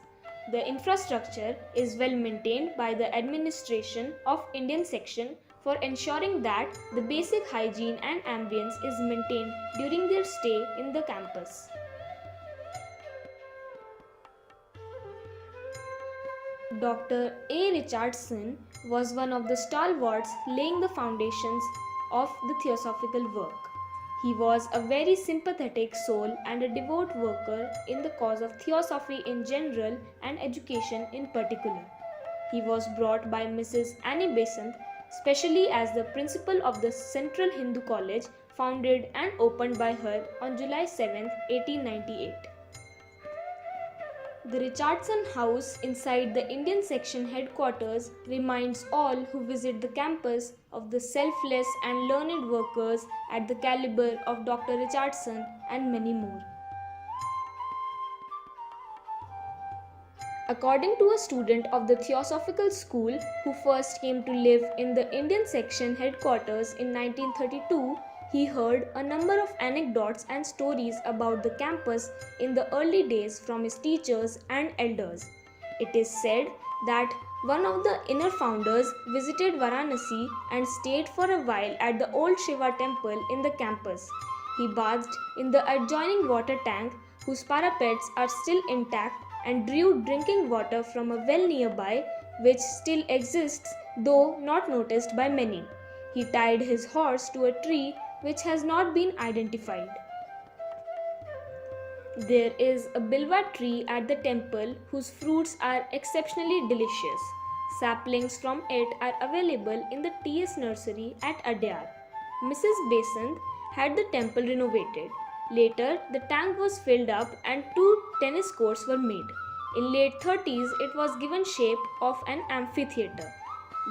The infrastructure is well maintained by the administration of Indian section for ensuring that the basic hygiene and ambience is maintained during their stay in the campus. Dr. A. Richardson was one of the stalwarts laying the foundations of the theosophical work. He was a very sympathetic soul and a devout worker in the cause of theosophy in general and education in particular. He was brought by Mrs. Annie Besant, specially as the principal of the Central Hindu College, founded and opened by her on July 7, 1898. The Richardson House inside the Indian section headquarters reminds all who visit the campus of the selfless and learned workers at the caliber of Dr. Richardson and many more. According to a student of the Theosophical School who first came to live in the Indian section headquarters in 1932, he heard a number of anecdotes and stories about the campus in the early days from his teachers and elders. It is said that one of the inner founders visited Varanasi and stayed for a while at the old Shiva temple in the campus. He bathed in the adjoining water tank, whose parapets are still intact, and drew drinking water from a well nearby, which still exists though not noticed by many. He tied his horse to a tree which has not been identified. There is a bilwa tree at the temple whose fruits are exceptionally delicious. Saplings from it are available in the TS nursery at Adyar. Mrs. Besant had the temple renovated. Later, the tank was filled up and 2 tennis courts were made. In late 30s, it was given shape of an amphitheater.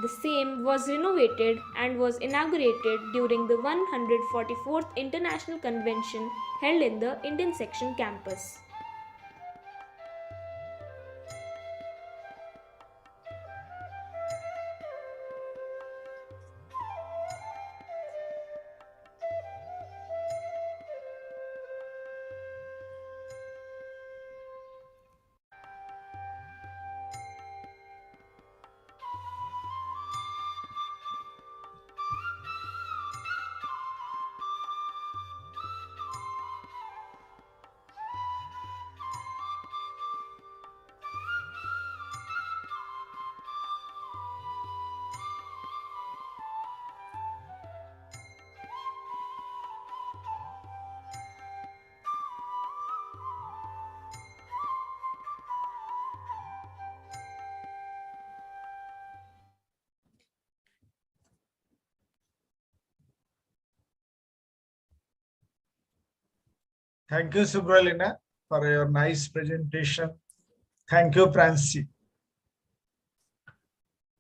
The same was renovated and was inaugurated during the 144th International Convention held in the Indian Section campus. Thank you, Subralina, for your nice presentation. Thank you, Francie.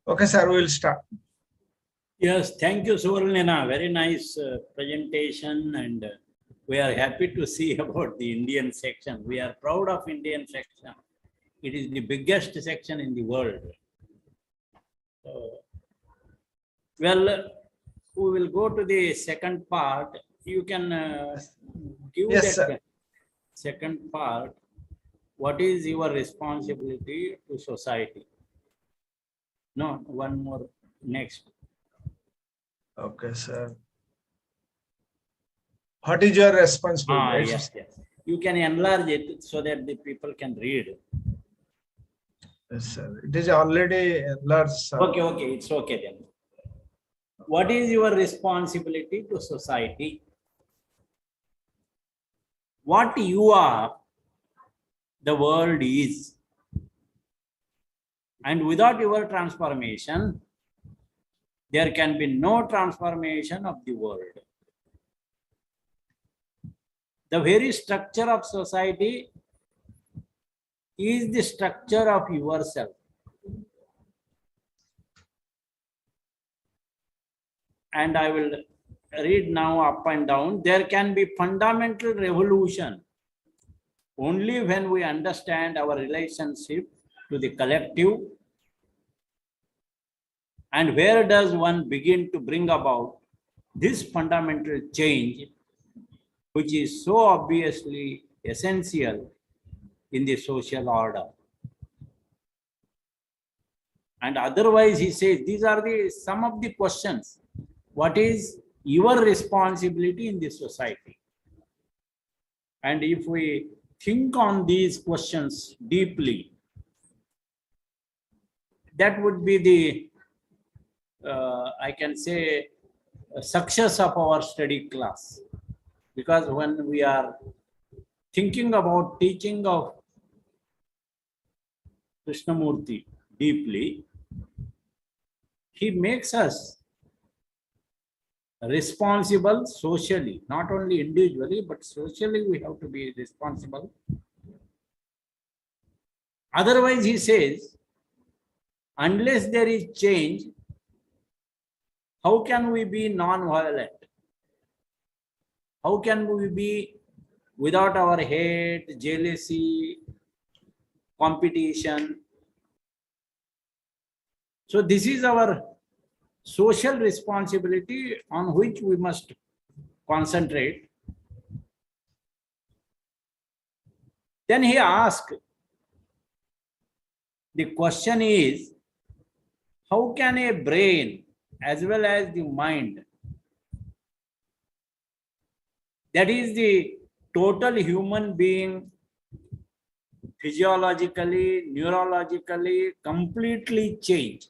Okay, sir, we'll start. Yes, thank you, Suvarnina. Very nice presentation, and we are happy to see about the Indian section. We are proud of Indian section. It is the biggest section in the world. Well, we will go to the second part. You can give Yes, that sir. second part. What is your responsibility to society? No, one more next. Okay, sir. What is your responsibility? Yes, yes. You can enlarge it so that the people can read. Yes, sir. It is already enlarged, sir. Okay, it's okay then. What is your responsibility to society? What you are, the world is. And without your transformation, there can be no transformation of the world. The very structure of society is the structure of yourself. And I will read now up and down. There can be fundamental revolution only when we understand our relationship to the collective. And where does one begin to bring about this fundamental change, which is so obviously essential in the social order? And otherwise, he says, these are some of the questions. What is your responsibility in this society? And if we think on these questions deeply, that would be the, I can say, success of our study class. Because when we are thinking about teaching of Krishnamurti deeply, he makes us responsible socially, not only individually, but socially we have to be responsible. Otherwise, he says, unless there is change, how can we be non-violent? How can we be without our hate, jealousy, competition? So this is our social responsibility on which we must concentrate. Then he asked, the question is, how can a brain as well as the mind, that is the total human being, physiologically, neurologically, completely change?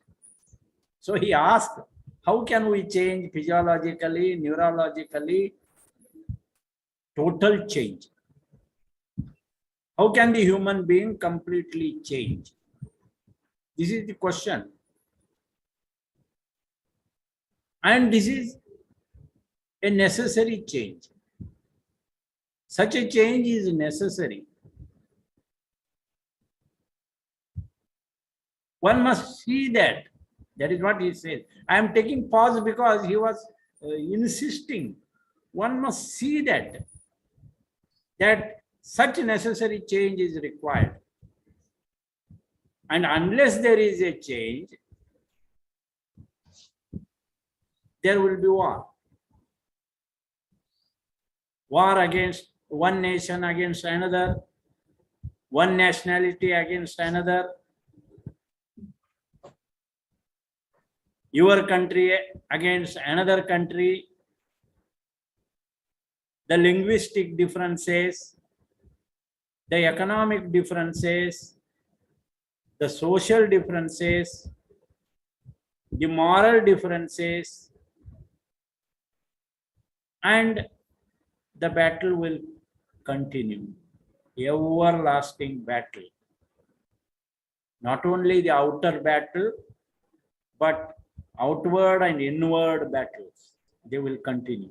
So he asked, how can we change physiologically, neurologically, total change? How can the human being completely change? This is the question. And this is a necessary change. Such a change is necessary. One must see that. That is what he says. I am taking pause because he was insisting. One must see that such necessary change is required. And unless there is a change, there will be war. War against one nation against another, one nationality against another, your country against another country, the linguistic differences, the economic differences, the social differences, the moral differences, and the battle will continue. Everlasting battle. Not only the outer battle, but outward and inward battles. They will continue.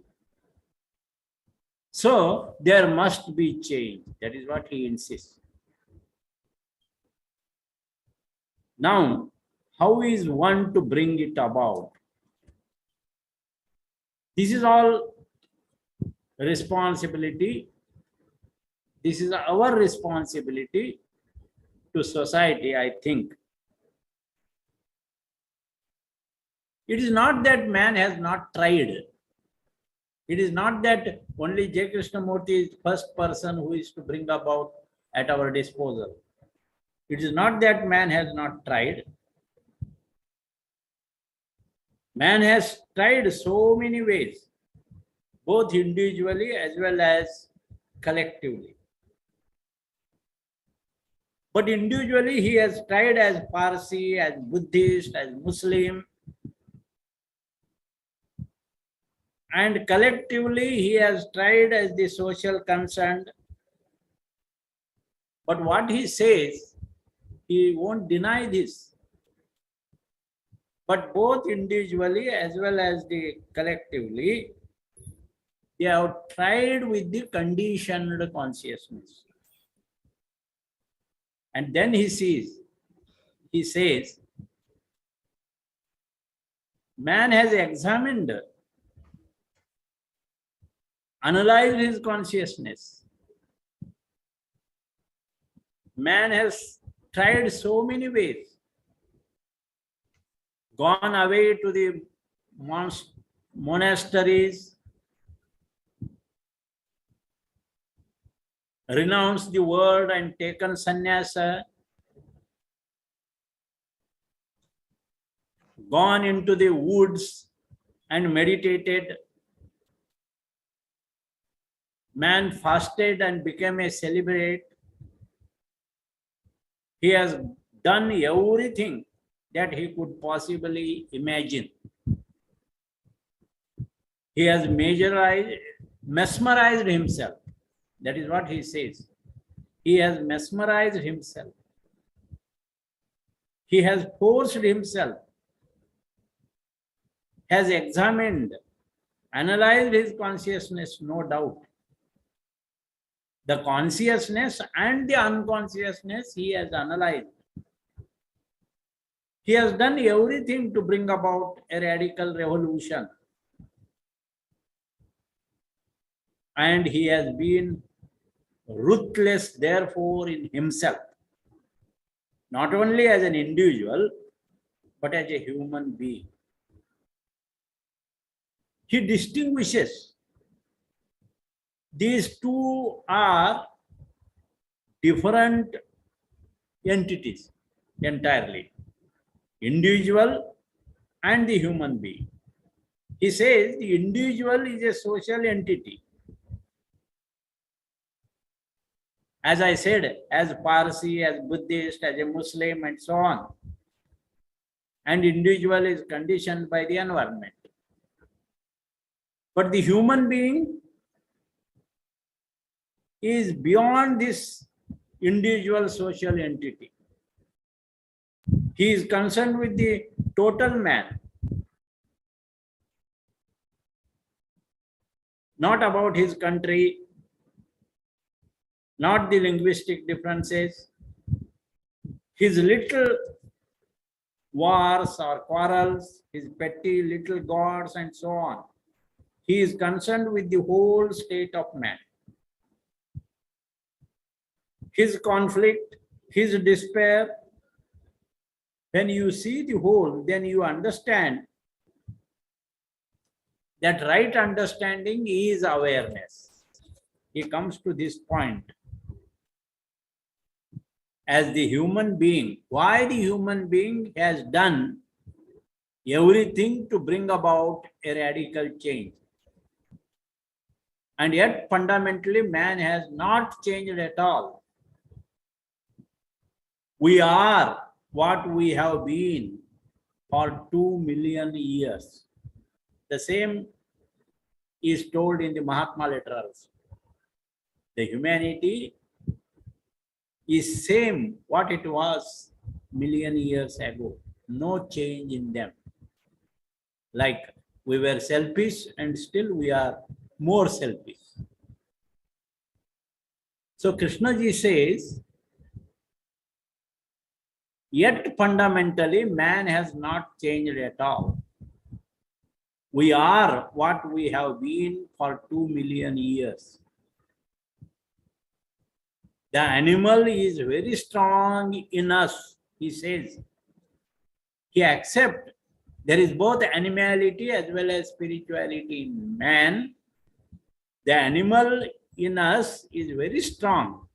So there must be change. That is what he insists. Now, how is one to bring it about? This is all responsibility. This is our responsibility to society, I think. It is not that man has not tried. It is not that only J. Krishnamurti is the first person who is to bring about at our disposal. It is not that man has not tried. Man has tried so many ways, both individually as well as collectively. But individually, he has tried as Parsi, as Buddhist, as Muslim. And collectively, he has tried as the social concerned. But what he says, he won't deny this. But both individually as well as the collectively, they have tried with the conditioned consciousness. And then he says, man has examined, analyzed his consciousness. Man has tried so many ways, gone away to the monasteries, renounced the world and taken sannyasa, gone into the woods and meditated. Man fasted and became a celebrate. He has done everything that he could possibly imagine. He has mesmerized himself. That is what he says. He has mesmerized himself. He has forced himself, has examined, analyzed his consciousness, no doubt. The consciousness and the unconsciousness he has analyzed. He has done everything to bring about a radical revolution. And he has been ruthless, therefore, in himself. Not only as an individual, but as a human being. He distinguishes. These two are different entities entirely. Individual and the human being. He says the individual is a social entity. As I said, as Parsi, as Buddhist, as a Muslim, and so on. And individual is conditioned by the environment. But the human being is beyond this individual social entity. He is concerned with the total man. not about his country, not the linguistic differences, his little wars or quarrels, his petty little gods and so on. He is concerned with the whole state of man. His conflict, his despair. When you see the whole, then you understand that right understanding is awareness. He comes to this point. As the human being, why the human being has done everything to bring about a radical change. And yet fundamentally man has not changed at all. We are what we have been for 2 million years. The same is told in the Mahatma letters. The humanity is same what it was million years ago. No change in them. Like we were selfish and still we are more selfish. So Krishna ji says, yet fundamentally man has not changed at all. We are what we have been for 2 million years. The animal is very strong in us, he says. He accepts there is both animality as well as spirituality in man. The animal in us is very strong.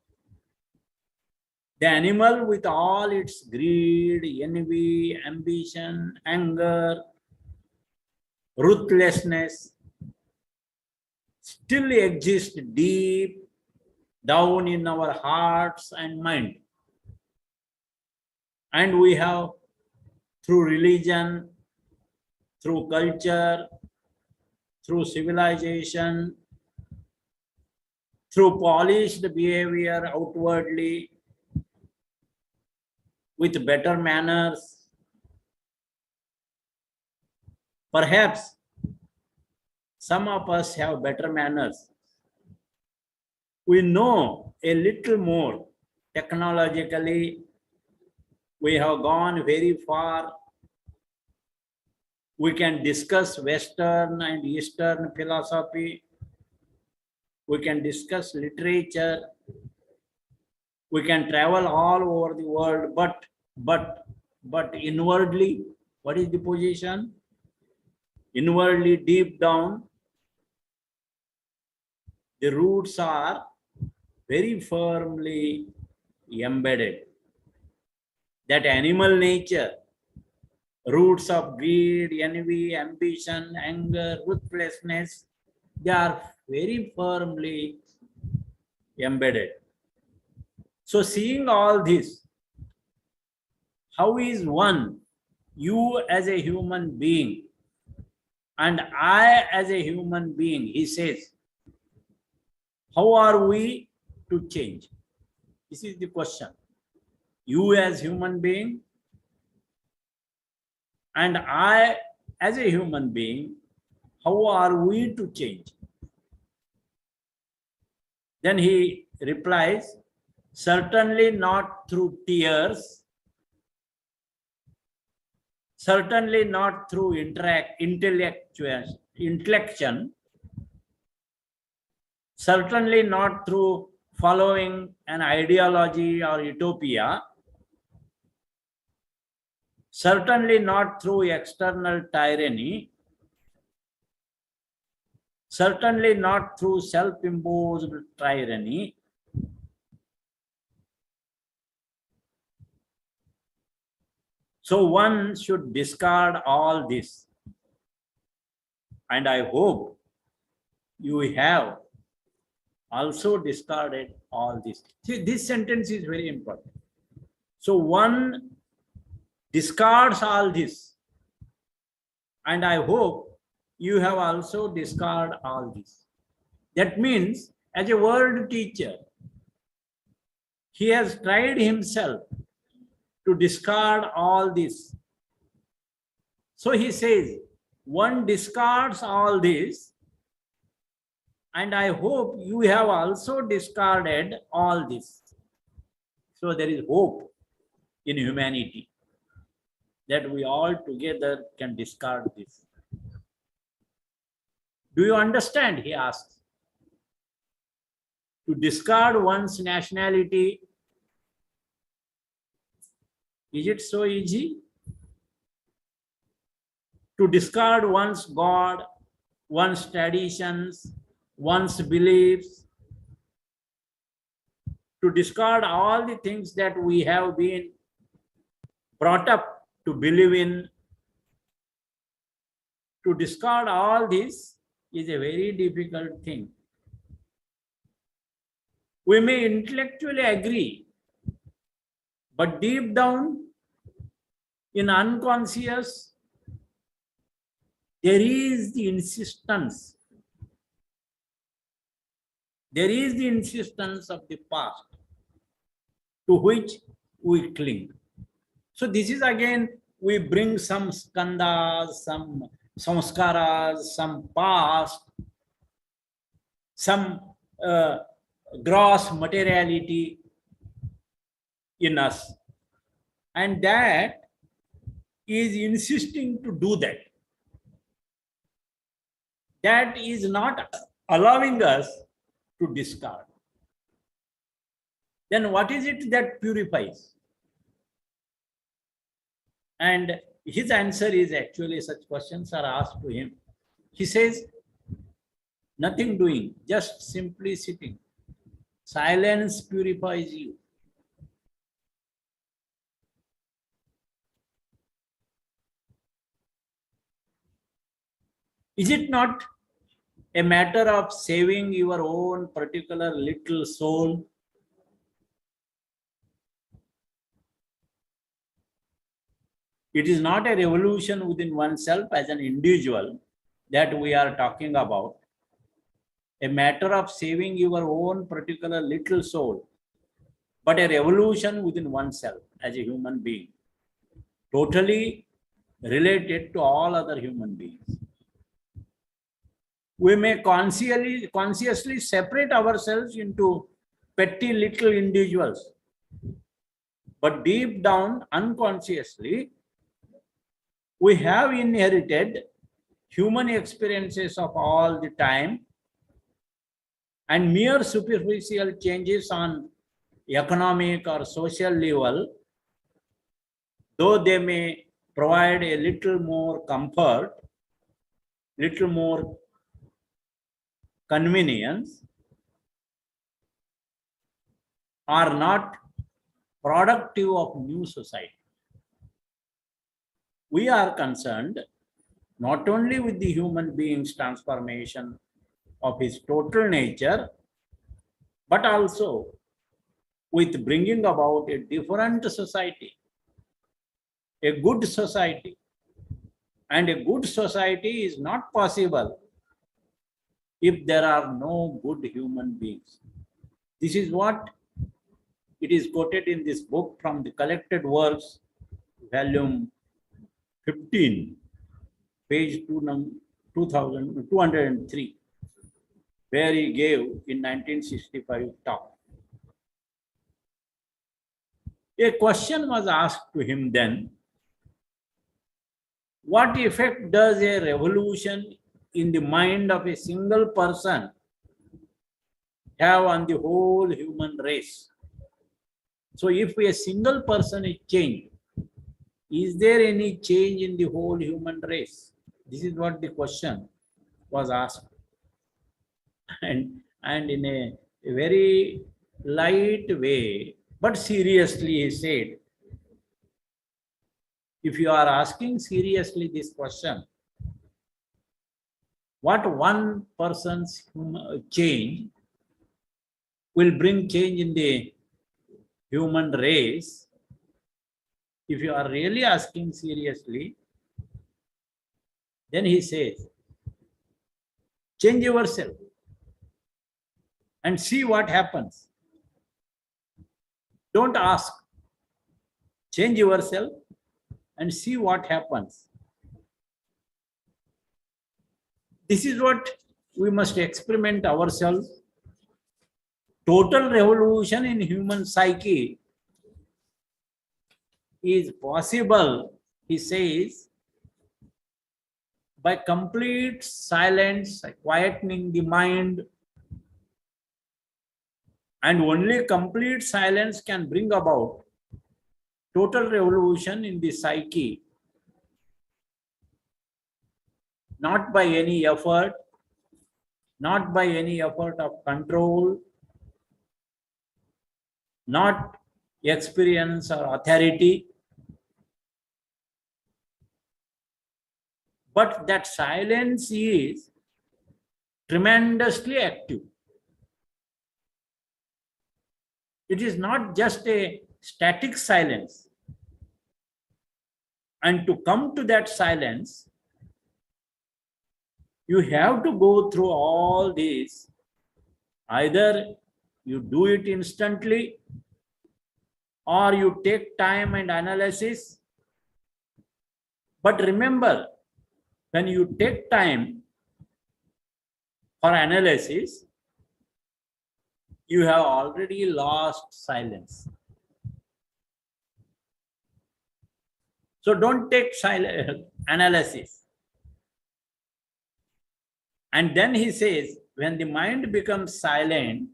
The animal with all its greed, envy, ambition, anger, ruthlessness still exists deep down in our hearts and mind. And we have, through religion, through culture, through civilization, through polished behavior outwardly, with better manners, perhaps some of us have better manners. We know a little more technologically. We have gone very far. We can discuss Western and Eastern philosophy. We can discuss literature. We can travel all over the world, but inwardly, what is the position? Inwardly, deep down, the roots are very firmly embedded. That animal nature, roots of greed, envy, ambition, anger, ruthlessness, they are very firmly embedded. So seeing all this, how is one, you as a human being and I as a human being, he says, how are we to change? This is the question. You as human being and I as a human being, how are we to change? Then he replies, certainly not through tears, certainly not through intellection, certainly not through following an ideology or utopia, certainly not through external tyranny, certainly not through self-imposed tyranny, so one should discard all this. And I hope you have also discarded all this. See, this sentence is very important. So one discards all this. And I hope you have also discarded all this. That means, as a world teacher, he has tried himself to discard all this. So he says, one discards all this And I hope you have also discarded all this. So there is hope in humanity that we all together can discard this. Do you understand? He asks. To discard one's nationality, is it so easy? To discard one's God, one's traditions, one's beliefs, to discard all the things that we have been brought up to believe in, to discard all this is a very difficult thing. We may intellectually agree, but deep down in unconscious, there is the insistence. There is the insistence of the past to which we cling. So this is again, we bring some skandhas, some samskaras, some past, some gross materiality in us. And that is insisting to do that. That is not allowing us to discard. Then what is it that purifies? And his answer is, actually such questions are asked to him. He says, nothing doing, just simply sitting. Silence purifies you. Is it not a matter of saving your own particular little soul? It is not a revolution within oneself as an individual that we are talking about. A matter of saving your own particular little soul, but a revolution within oneself as a human being, totally related to all other human beings. We may consciously separate ourselves into petty little individuals, but deep down, unconsciously, we have inherited human experiences of all the time, and mere superficial changes on economic or social level, though they may provide a little more comfort, little more convenience, are not productive of new society. We are concerned not only with the human being's transformation of his total nature, but also with bringing about a different society, a good society. And a good society is not possible if there are no good human beings. This is what it is quoted in this book from the Collected Works, volume 15, page 203, where he gave in 1965 talk. A question was asked to him then, what effect does a revolution in the mind of a single person have on the whole human race? So if a single person is changed, is there any change in the whole human race? This is what the question was asked. And in a very light way, but seriously, he said, if you are asking seriously this question, what one person's change will bring change in the human race? If you are really asking seriously, then he says, change yourself and see what happens. Don't ask. Change yourself and see what happens. This is what we must experiment ourselves. Total revolution in human psyche is possible, he says, by complete silence, quietening the mind, and only complete silence can bring about total revolution in the psyche, not by any effort, not by any effort of control, not experience or authority, but that silence is tremendously active. It is not just a static silence. And to come to that silence, you have to go through all these. Either you do it instantly, or you take time and analysis. But remember, when you take time for analysis, you have already lost silence. So don't take analysis. And then he says, when the mind becomes silent,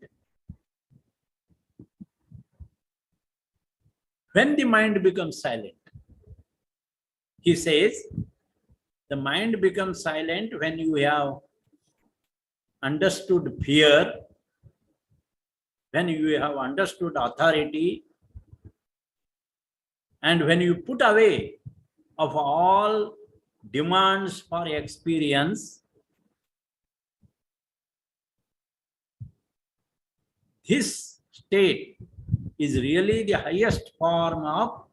he says, the mind becomes silent when you have understood fear, when you have understood authority, and when you put away of all demands for experience. This state is really the highest form of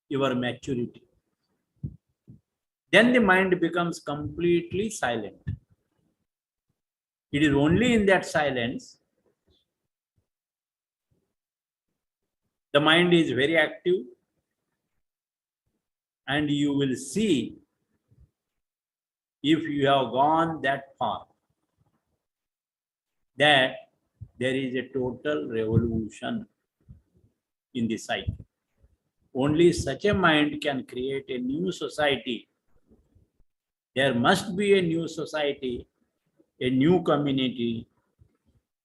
your maturity. Then the mind becomes completely silent. It is only in that silence the mind is very active, and you will see, if you have gone that far, that there is a total revolution in the psyche. Only such a mind can create a new society. There must be a new society, a new community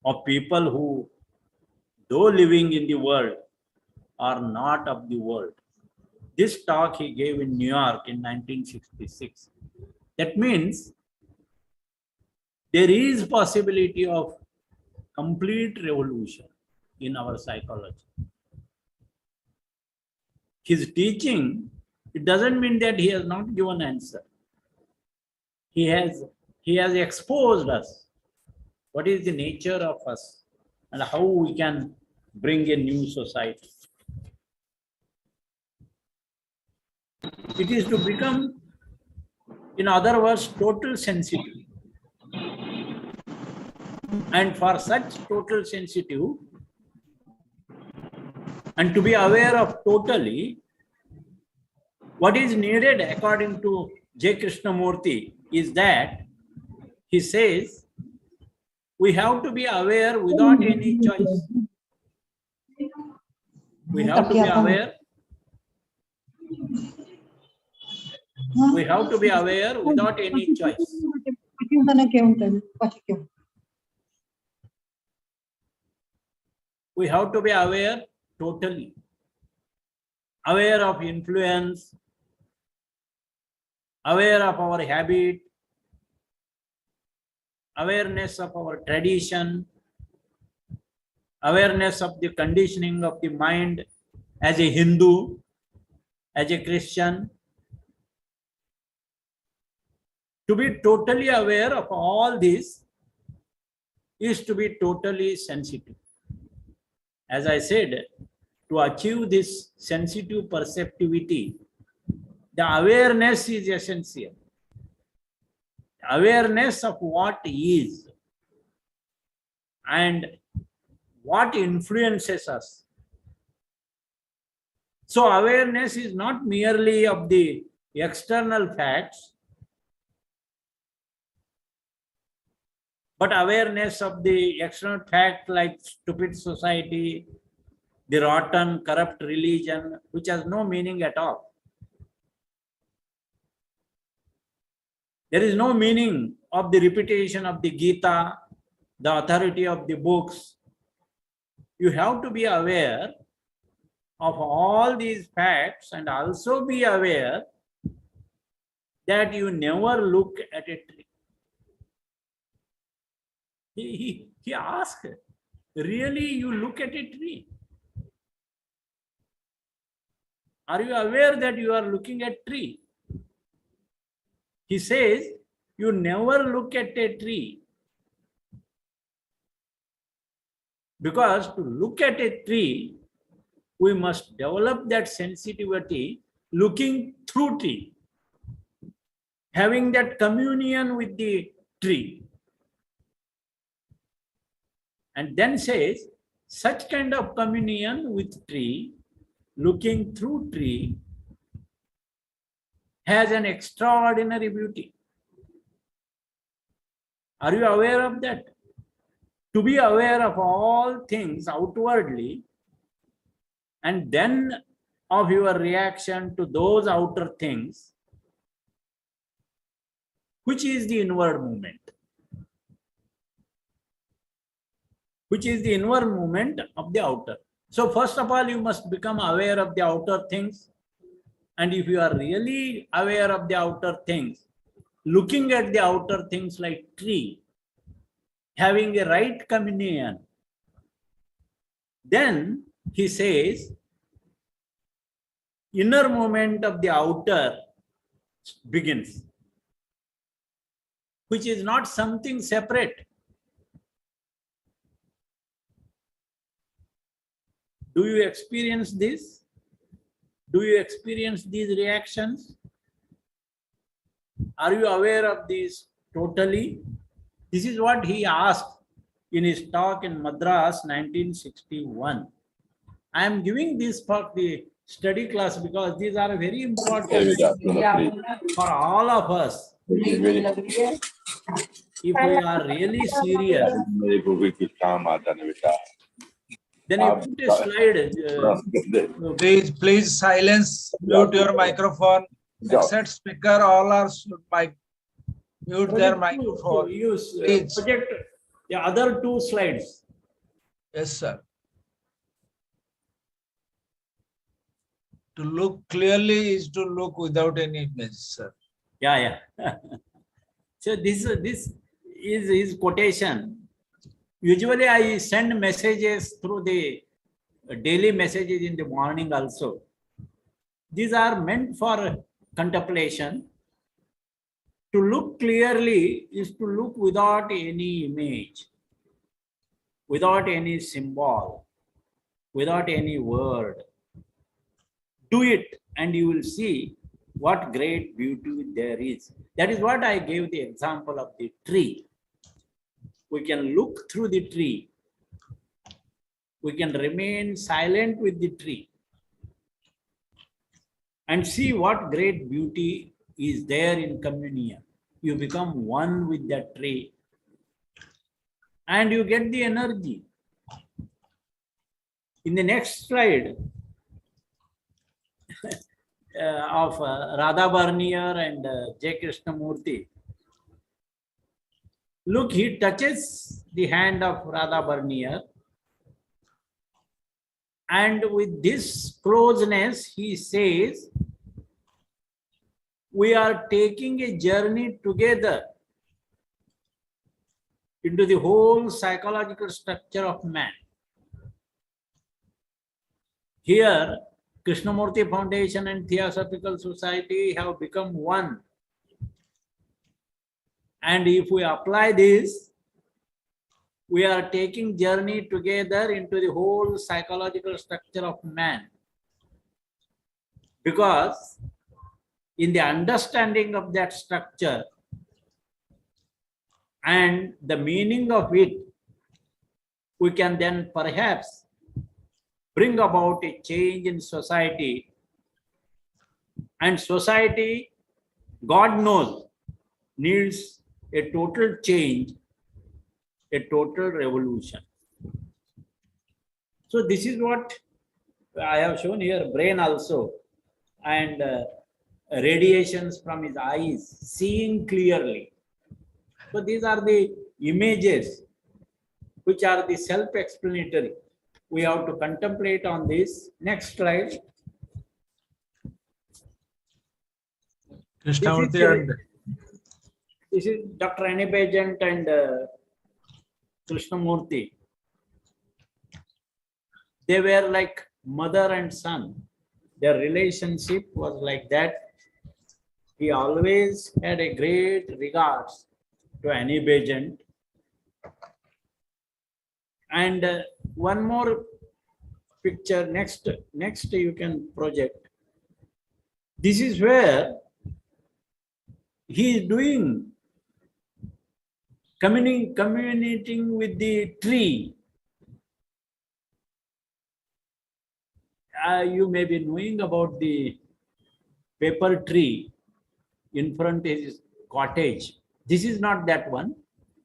of people who, though living in the world, are not of the world. This talk he gave in New York in 1966. That means there is possibility of complete revolution in our psychology. His teaching, it doesn't mean that he has not given answer. He has exposed us what is the nature of us and how we can bring a new society. It is to become, in other words, total sensitive. And for such total sensitive, and to be aware of totally, what is needed according to J. Krishnamurti is that he says we have to be aware without any choice. We have to be aware. We have to be aware without any choice. We have to be aware totally. Aware of influence, aware of our habit, awareness of our tradition, awareness of the conditioning of the mind as a Hindu, as a Christian. To be totally aware of all this is to be totally sensitive. As I said, to achieve this sensitive perceptivity, the awareness is essential. Awareness of what is and what influences us. So awareness is not merely of the external facts, But awareness of the external fact like stupid society, the rotten, corrupt religion, which has no meaning at all. There is no meaning of the repetition of the Gita, the authority of the books. You have to be aware of all these facts and also be aware that you never look at a tree. He asked, really you look at a tree? Are you aware that you are looking at a tree? He says, you never look at a tree. Because to look at a tree, we must develop that sensitivity looking through tree, having that communion with the tree. And then says, such kind of communion with tree, looking through tree, has an extraordinary beauty. Are you aware of that? To be aware of all things outwardly, and then of your reaction to those outer things, which is the inward movement? Which is the inward movement of the outer? So first of all, you must become aware of the outer things. And if you are really aware of the outer things, looking at the outer things like tree, having a right communion, then he says, inner movement of the outer begins, which is not something separate. Do you experience this? Do you experience these reactions? Are you aware of this totally? This is what he asked in his talk in Madras 1961. I am giving this for the study class because these are very important for all of us. If we are really serious, then you put a slide. Please silence, mute your microphone. Except speaker, all are mute their microphone. Use Please. project the other two slides. Yes, sir. To look clearly is to look without any image, sir. Yeah. So this is his quotation. Usually I send messages through the daily messages in the morning also. These are meant for contemplation. To look clearly is to look without any image, without any symbol, without any word. Do it and you will see what great beauty there is. That is what I gave the example of the tree. We can look through the tree. We can remain silent with the tree and see what great beauty is there in communion. You become one with that tree and you get the energy. In the next slide of Radha Barnier and J. Krishnamurti, look, he touches the hand of Radha Barnier, and with this closeness, he says, we are taking a journey together into the whole psychological structure of man. Here, Krishnamurti Foundation and Theosophical Society have become one. And if we apply this, we are taking journey together into the whole psychological structure of man. Because in the understanding of that structure and the meaning of it, we can then perhaps bring about a change in society. And society, God knows, needs a total change a total revolution. So this is what I have shown here, brain also, and radiations from his eyes, seeing clearly. So these are the images which are the self-explanatory. We have to contemplate on this. Next slide. Krishnamurti and This is Dr. Anibagent and Krishnamurti. They were like mother and son. Their relationship was like that. He always had a great regards to Anibagent. And one more picture, next you can project. This is where he is doing communicating with the tree. You may be knowing about the paper tree in front of his cottage. This is not that one,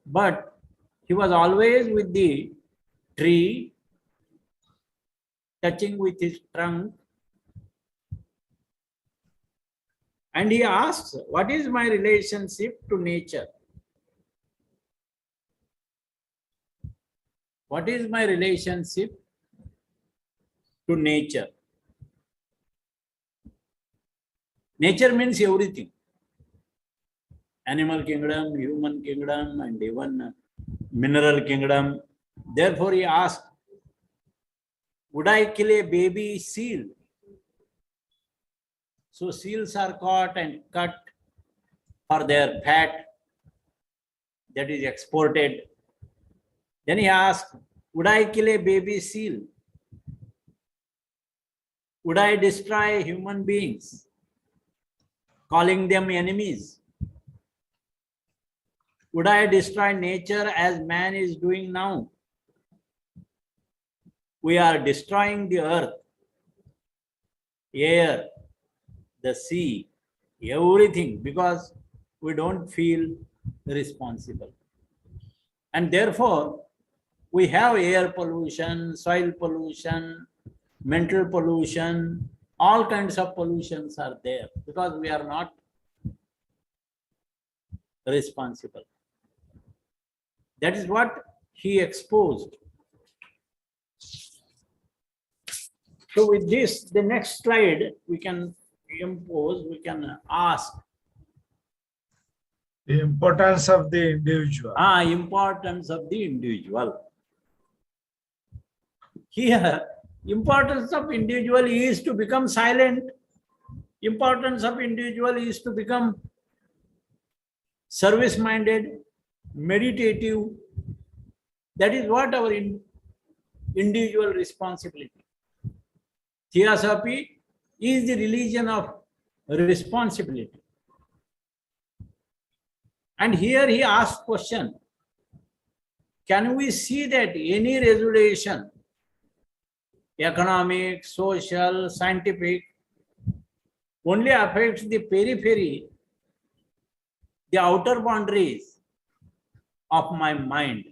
but he was always with the tree, touching with his trunk. And he asks, what is my relationship to nature? What is my relationship to nature? Nature means everything. Animal kingdom, human kingdom, and even mineral kingdom. Therefore he asked, would I kill a baby seal? So seals are caught and cut for their fat that is exported. Then he asked, would I kill a baby seal? Would I destroy human beings, calling them enemies? Would I destroy nature as man is doing now? We are destroying the earth, air, the sea, everything, because we don't feel responsible. And therefore, we have air pollution, soil pollution, mental pollution, all kinds of pollutions are there because we are not responsible. That is what he exposed. So with this, the next slide, we can impose, we can ask. the importance of the individual. Importance of the individual. Here, importance of individual is to become silent. Importance of individual is to become service-minded, meditative. That is what our individual responsibility. Theosophy is the religion of responsibility. And here he asked question, can we see that any resolution, economic, social, scientific, only affects the periphery, the outer boundaries of my mind.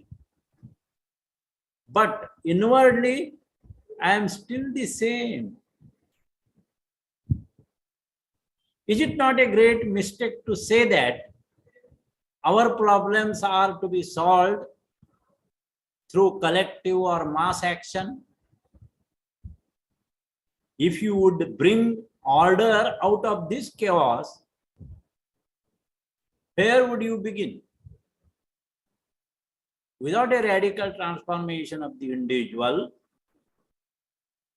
But inwardly, I am still the same. Is it not a great mistake to say that our problems are to be solved through collective or mass action? If you would bring order out of this chaos, where would you begin? Without a radical transformation of the individual,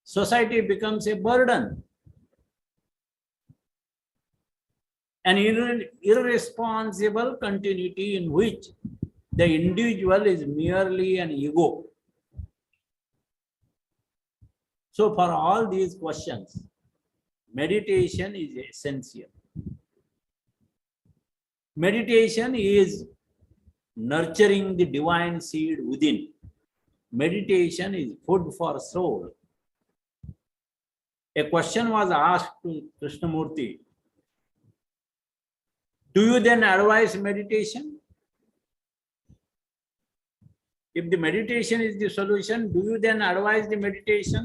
society becomes a burden, an irresponsible continuity in which the individual is merely an ego. So for all these questions, meditation is essential. Meditation is nurturing the divine seed within. Meditation is food for soul. A question was asked to Krishnamurti, do you then advise meditation? If the meditation is the solution, do you then advise the meditation?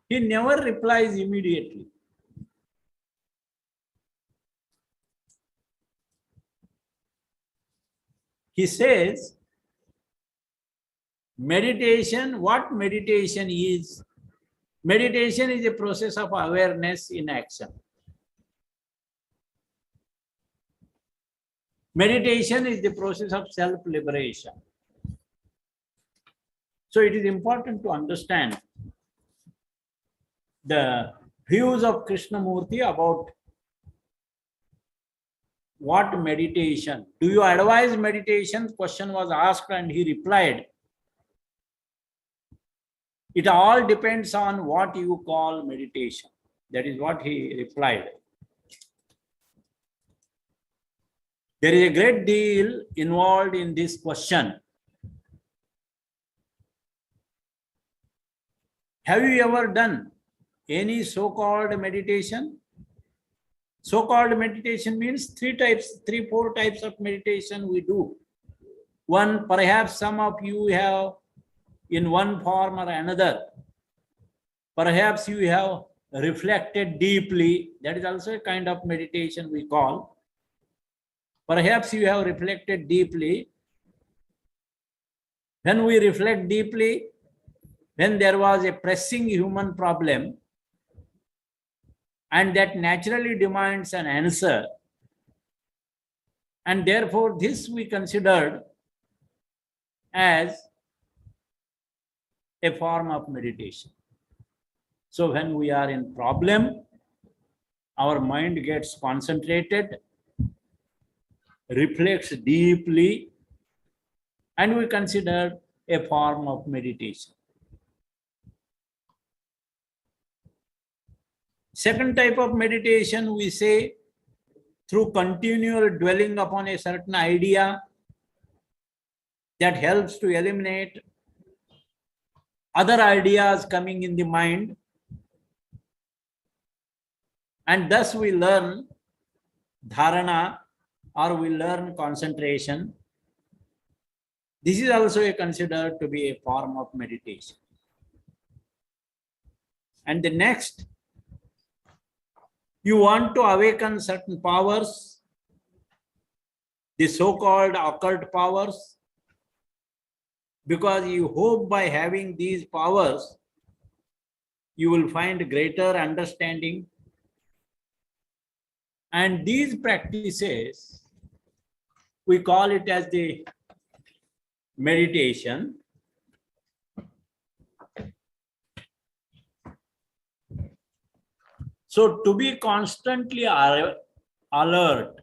He never replies immediately. He says, meditation, what meditation is? Meditation is a process of awareness in action. Meditation is the process of self-liberation. So it is important to understand the views of Krishnamurti about what meditation. Do you advise meditation? Question was asked and he replied, it all depends on what you call meditation. That is what he replied. There is a great deal involved in this question. Have you ever done any so-called meditation? So-called meditation means three, four types of meditation we do. One, perhaps some of you have in one form or another. Perhaps you have reflected deeply. That is also a kind of meditation we call. Perhaps you have reflected deeply. When we reflect deeply, when there was a pressing human problem, and that naturally demands an answer, and therefore this we considered as a form of meditation. So when we are in problem, our mind gets concentrated, reflects deeply, and we consider a form of meditation. Second type of meditation, we say, through continual dwelling upon a certain idea that helps to eliminate other ideas coming in the mind, and thus we learn dharana or we learn concentration. This is also considered to be a form of meditation. And the next, you want to awaken certain powers, the so-called occult powers, because you hope by having these powers, you will find greater understanding. And these practices, we call it as the meditation. So to be constantly alert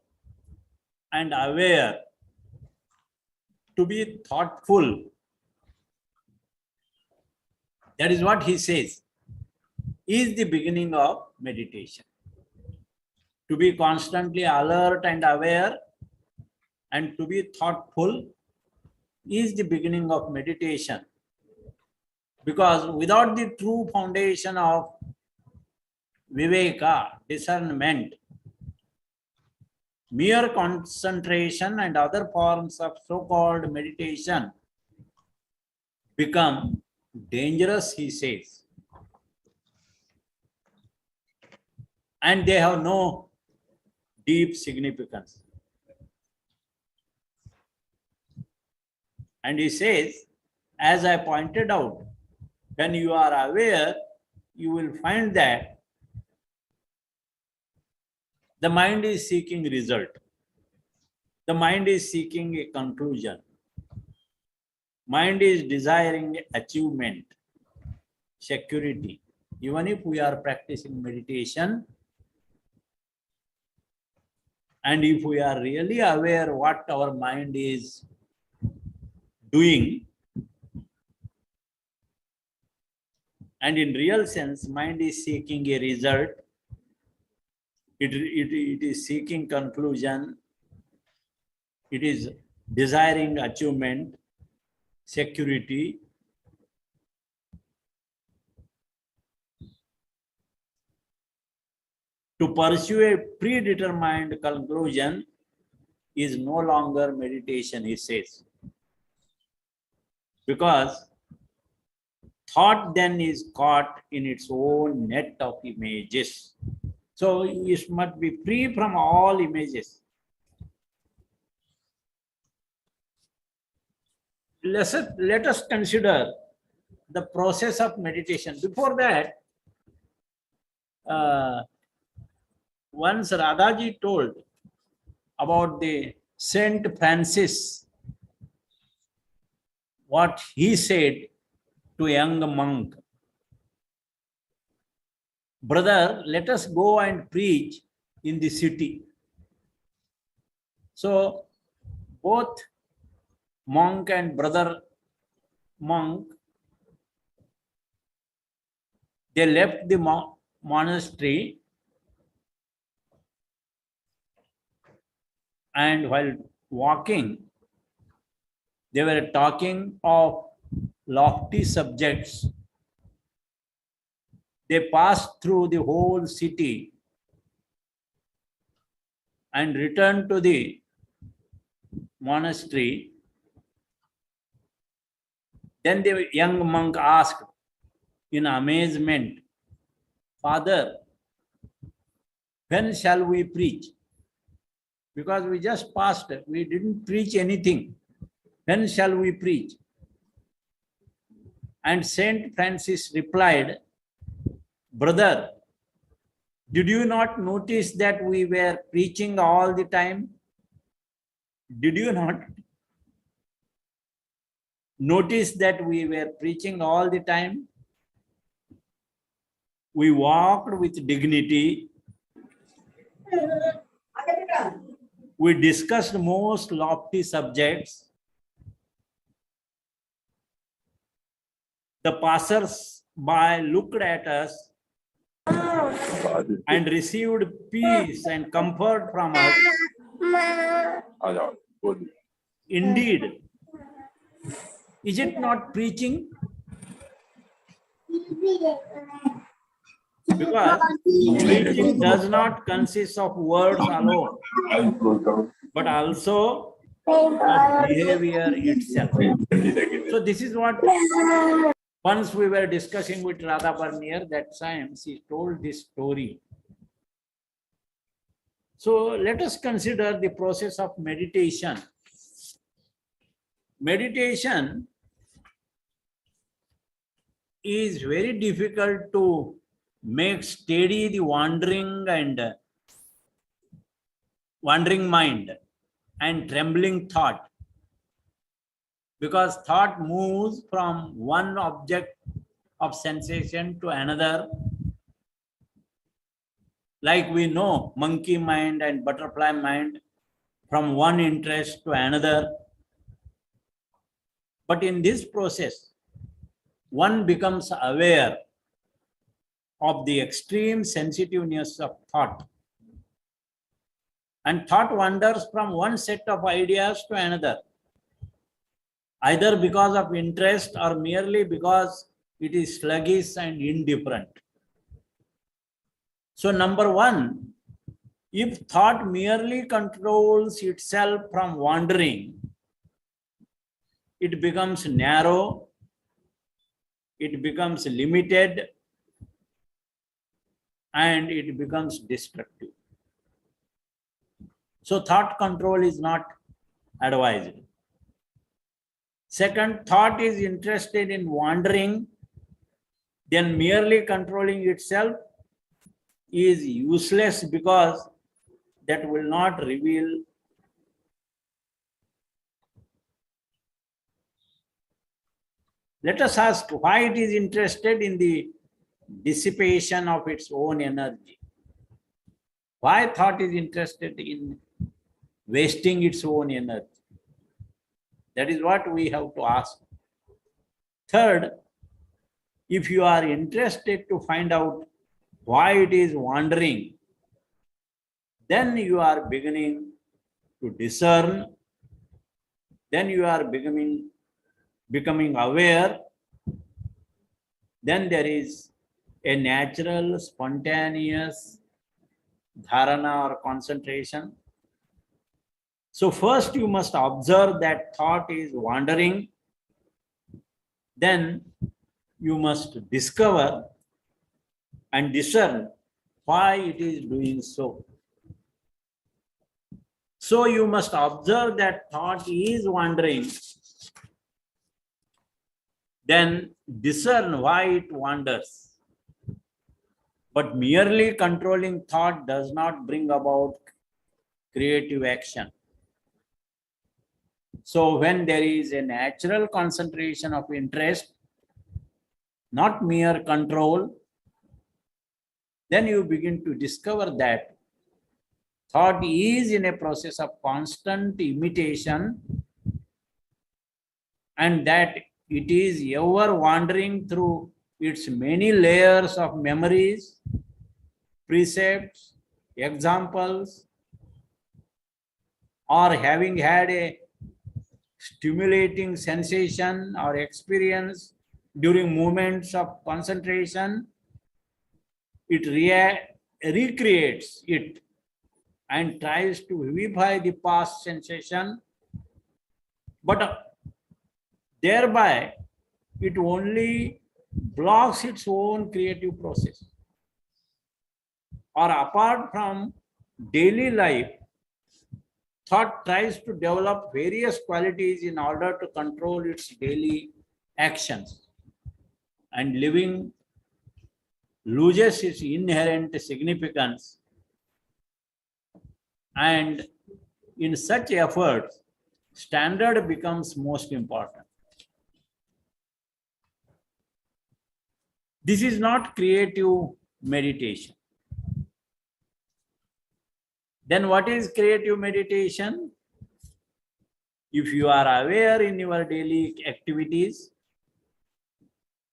and aware, to be thoughtful, that is what he says, is the beginning of meditation. To be constantly alert and aware and to be thoughtful is the beginning of meditation. Because without the true foundation of viveka, discernment, mere concentration and other forms of so-called meditation become dangerous, he says. And they have no deep significance. And he says, as I pointed out, when you are aware, you will find that the mind is seeking result. The mind is seeking a conclusion. Mind is desiring achievement, security. Even if we are practicing meditation, and if we are really aware what our mind is doing, and in real sense, mind is seeking a result, it is seeking conclusion, it is desiring achievement, security. To pursue a predetermined conclusion is no longer meditation, he says. because thought then is caught in its own net of images. So it must be free from all images. Let us consider the process of meditation. Before that, once Radhaji told about the Saint Francis, what he said to a young monk. Brother, let us go and preach in the city. So both monk and brother monk, they left the monastery, and while walking, they were talking of lofty subjects. They passed through the whole city and returned to the monastery. Then the young monk asked in amazement, Father, when shall we preach? Because we just passed, we didn't preach anything. When shall we preach? And Saint Francis replied, Brother, did you not notice that we were preaching all the time? Did you not notice that we were preaching all the time? We walked with dignity. We discussed most lofty subjects. The passers-by looked at us and received peace and comfort from us. Indeed, is it not preaching? Because preaching does not consist of words alone, but also of behavior itself. So this is what once we were discussing with Radha Barnier, that time she told this story. So let us consider the process of meditation. Meditation is very difficult to make steady the wandering mind and trembling thought, because thought moves from one object of sensation to another. Like we know monkey mind and butterfly mind, from one interest to another. But in this process, one becomes aware of the extreme sensitiveness of thought. And thought wanders from one set of ideas to another, either because of interest or merely because it is sluggish and indifferent. So number one, if thought merely controls itself from wandering, it becomes narrow, it becomes limited, and it becomes destructive. So thought control is not advised. Second, thought is interested in wandering, then merely controlling itself is useless, because that will not reveal Let us ask why it is interested in the dissipation of its own energy. Why thought is interested in wasting its own energy? That is what we have to ask. Third, if you are interested to find out why it is wandering, then you are beginning to discern, then you are becoming aware, then there is a natural, spontaneous dharana or concentration. So first you must observe that thought is wandering, then you must discover and discern why it is doing so. So you must observe that thought is wandering, then discern why it wanders. But merely controlling thought does not bring about creative action. So when there is a natural concentration of interest, not mere control, then you begin to discover that thought is in a process of constant imitation and that it is ever wandering through its many layers of memories, precepts, examples, or having had a stimulating sensation or experience during moments of concentration, it recreates it and tries to vivify the past sensation, but thereby it only blocks its own creative process. Or apart from daily life, thought tries to develop various qualities in order to control its daily actions, and living loses its inherent significance. And in such efforts, standard becomes most important. This is not creative meditation. Then what is creative meditation? If you are aware in your daily activities,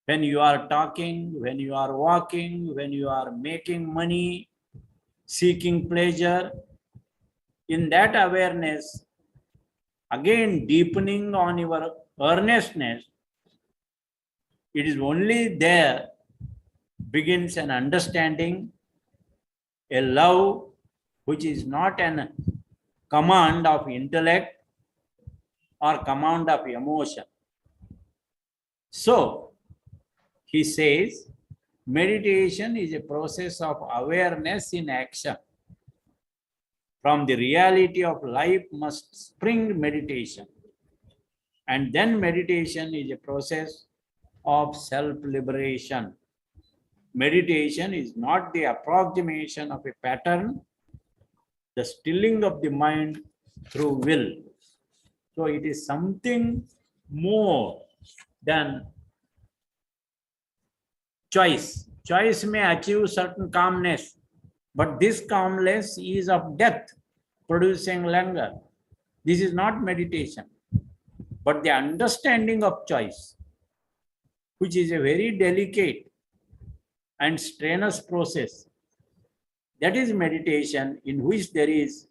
when you are talking, when you are walking, when you are making money, seeking pleasure, in that awareness, again deepening on your earnestness, it is only there begins an understanding, a love which is not an command of intellect or command of emotion. So, he says, meditation is a process of awareness in action. From the reality of life must spring meditation. And then meditation is a process of self-liberation. Meditation is not the approximation of a pattern, the stilling of the mind through will. So it is something more than choice. Choice may achieve certain calmness, but this calmness is of depth, producing languor. This is not meditation, but the understanding of choice, which is a very delicate and strenuous process. That is meditation, in which there is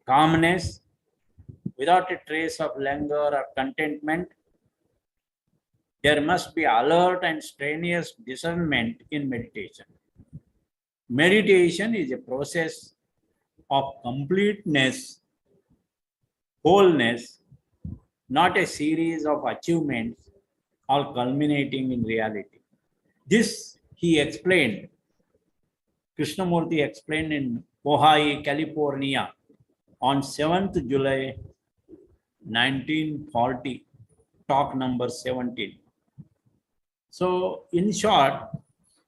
calmness without a trace of languor or contentment. There must be alert and strenuous discernment in meditation. Meditation is a process of completeness, wholeness, not a series of achievements all culminating in reality. This he explained, Krishnamurti explained in Ojai, California on 7th July 1940, talk number 17. So, in short,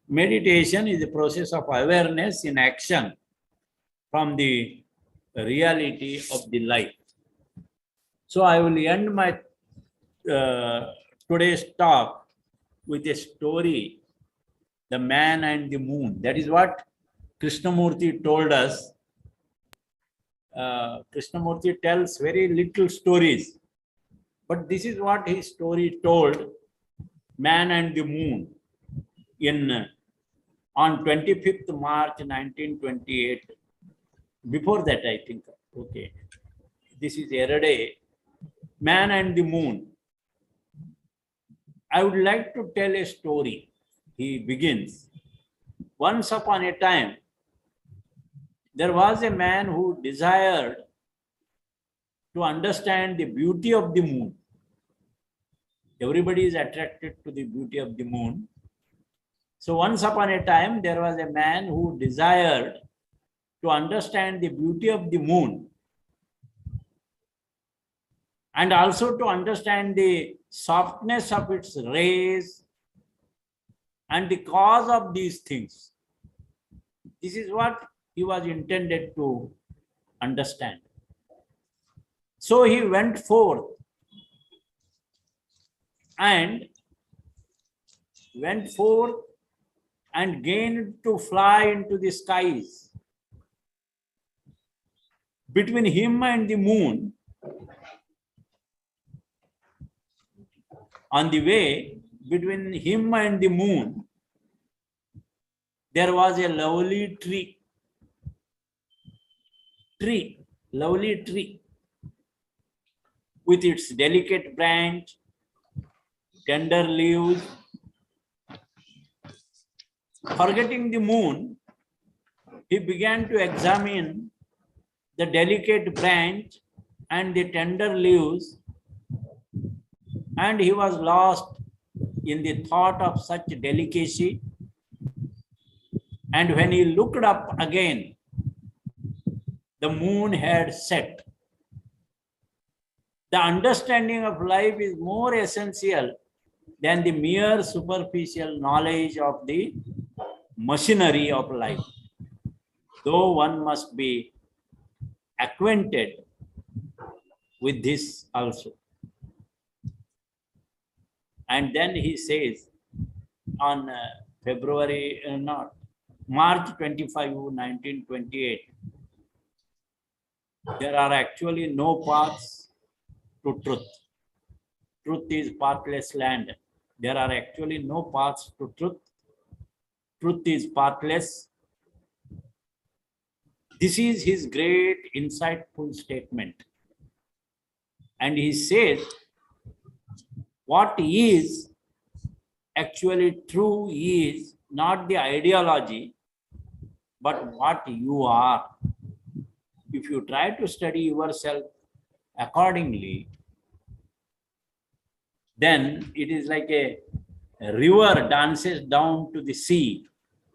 meditation is a process of awareness in action from the reality of the life. So, I will end my today's talk with a story, The Man and the Moon. That is what Krishnamurti told us. Krishnamurti tells very little stories, but this is what his story told, Man and the Moon, on 25th March 1928. Before that, I think, okay, this is Erade, Man and the Moon. I would like to tell a story. He begins. Once upon a time, there was a man who desired to understand the beauty of the moon. Everybody is attracted to the beauty of the moon. So once upon a time, there was a man who desired to understand the beauty of the moon and also to understand the softness of its rays and the cause of these things. This is what he was intended to understand. So he went forth and gained to fly into the skies. Between him and the moon, on the way between him and the moon, there was a lovely tree, lovely tree, with its delicate branch, tender leaves. Forgetting the moon, he began to examine the delicate branch and the tender leaves, and he was lost in the thought of such delicacy. And when he looked up again, the moon had set. The understanding of life is more essential than the mere superficial knowledge of the machinery of life, though one must be acquainted with this also. And then he says on March 25, 1928, there are actually no paths to truth. Truth is pathless land. There are actually no paths to truth. Truth is pathless. This is his great insightful statement. And he says, what is actually true is not the ideology, but what you are. If you try to study yourself accordingly, then it is like a river dances down to the sea,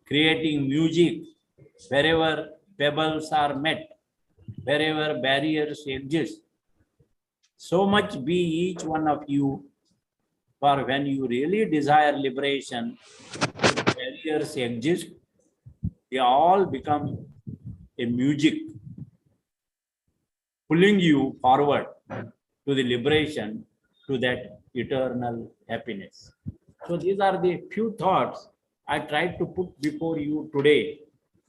creating music wherever pebbles are met, wherever barriers exist. So much be each one of you, for when you really desire liberation, barriers exist, they all become a music, pulling you forward to the liberation, to that eternal happiness. So these are the few thoughts I tried to put before you today.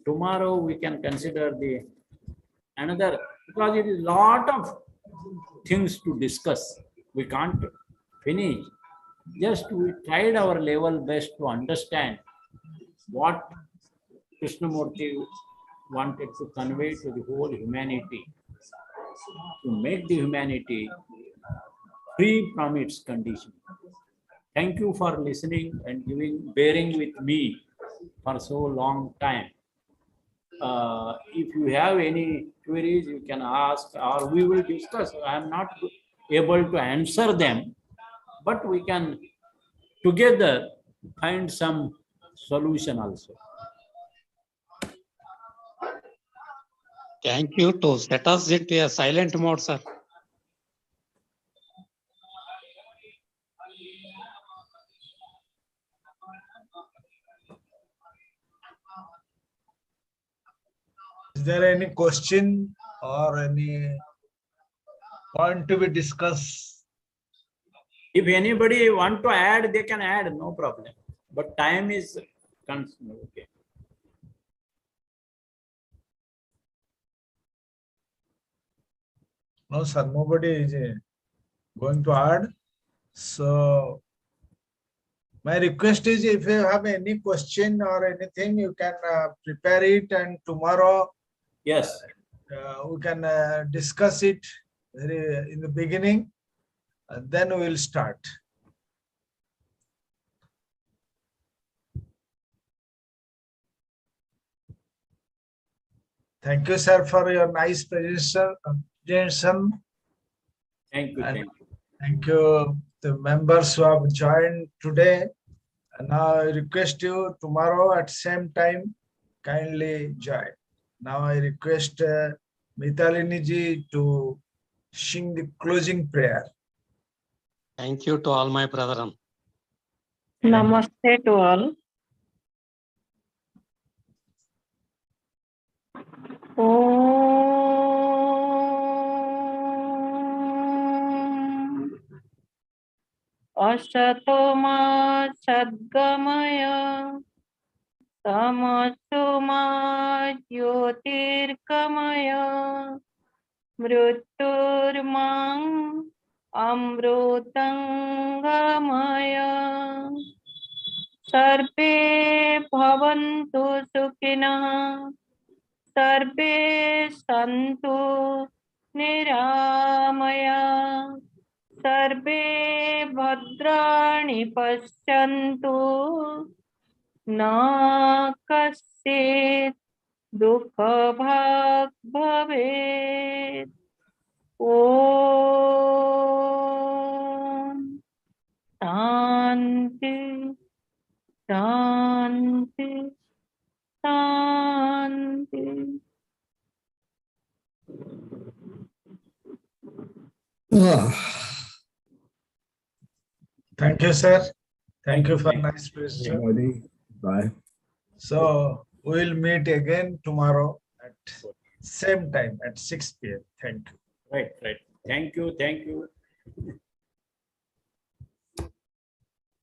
Tomorrow we can consider the another, because it is a lot of things to discuss. We can't finish. Just we tried our level best to understand what Krishnamurti wanted to convey to the whole humanity, to make the humanity free from its condition. Thank you for listening and bearing with me for so long time. If you have any queries, you can ask, or we will discuss. I am not able to answer them, but we can together find some solution also. Thank you to set us into a silent mode, sir. Is there any question or any point to be discussed? If anybody want to add, they can add, no problem. But time is consumed. Okay. No, sir, nobody is going to add. So my request is, if you have any question or anything, you can prepare it, and tomorrow Yes. we can discuss it in the beginning, and then we will start. Thank you, sir, for your nice presentation. Thank you. And Thank you. thank you, the members who have joined today. And now I request you tomorrow at same time, kindly join. Now I request Mitalini ji to sing the closing prayer. Thank you to all my brethren. Namaste to all. Om Asato ma sadgamaya tamaso ma jyotirgamaya mrityurmang amrutangamaya sarve bhavantu sukhinah sarve santu niramaya sarve bhadrani pashyantu na kasyit dukha bhag bhavet. Om Shanti Shanti Shanti. Thank you, sir. Thank you for nice question. Everybody, bye. So we'll meet again tomorrow at same time at 6 p.m. Thank you. Right, right. Thank you, thank you.